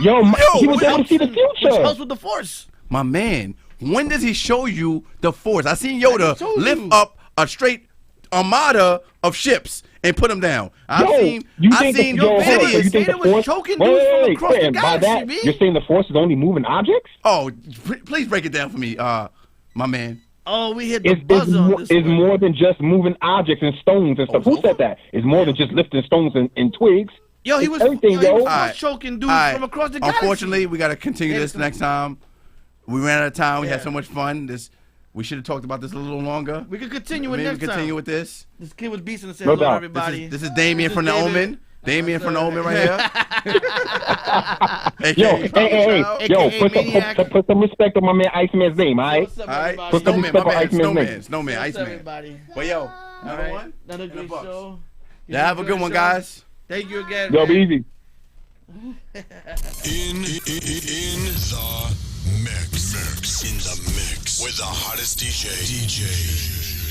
Yo, he was what able to see the Which future. helps with the Force. My man, when does he show you the Force? I seen Yoda I told lift you. up a straight armada of ships and put him down. I've Yo, seen you I've think seen the, yo, hold on, so videos. you think the Vader was force? choking Wait, dudes from wait, across the wait, by galaxy, that, B. you're saying the force is only moving objects? Oh, please break it down for me, my man. Oh, we hit the It's, buzzer on this it's one. more than just moving objects and stones and stuff. Oh, Who said that? It's more than just lifting stones and twigs. Yo, he It's was, everything, yo, he was yo. Alright. choking dudes All right. from across the galaxy. Unfortunately, we got to continue Yeah, this come- next time. We ran out of time. We had Yeah. so much fun. We should have talked about this a little longer. We could continue it Maybe next continue time. with this. This kid was beasting and said No hello to doubt. everybody. This is Damien This from the is David. Omen. Damien from the Omen right here. Yo, AKA hey, AKA yo, Maniac. put some respect on my man Iceman's name, all right? What's up, All right, everybody? Put some Snowman, my respect on man, Iceman's name. Snowman, What's up, Iceman. everybody? But yo, All another right. one? Another And a great bucks. show. Yeah, have a good one, guys. Thank you again. Yo, man. be easy. In the mix. In the mix with the hottest DJ.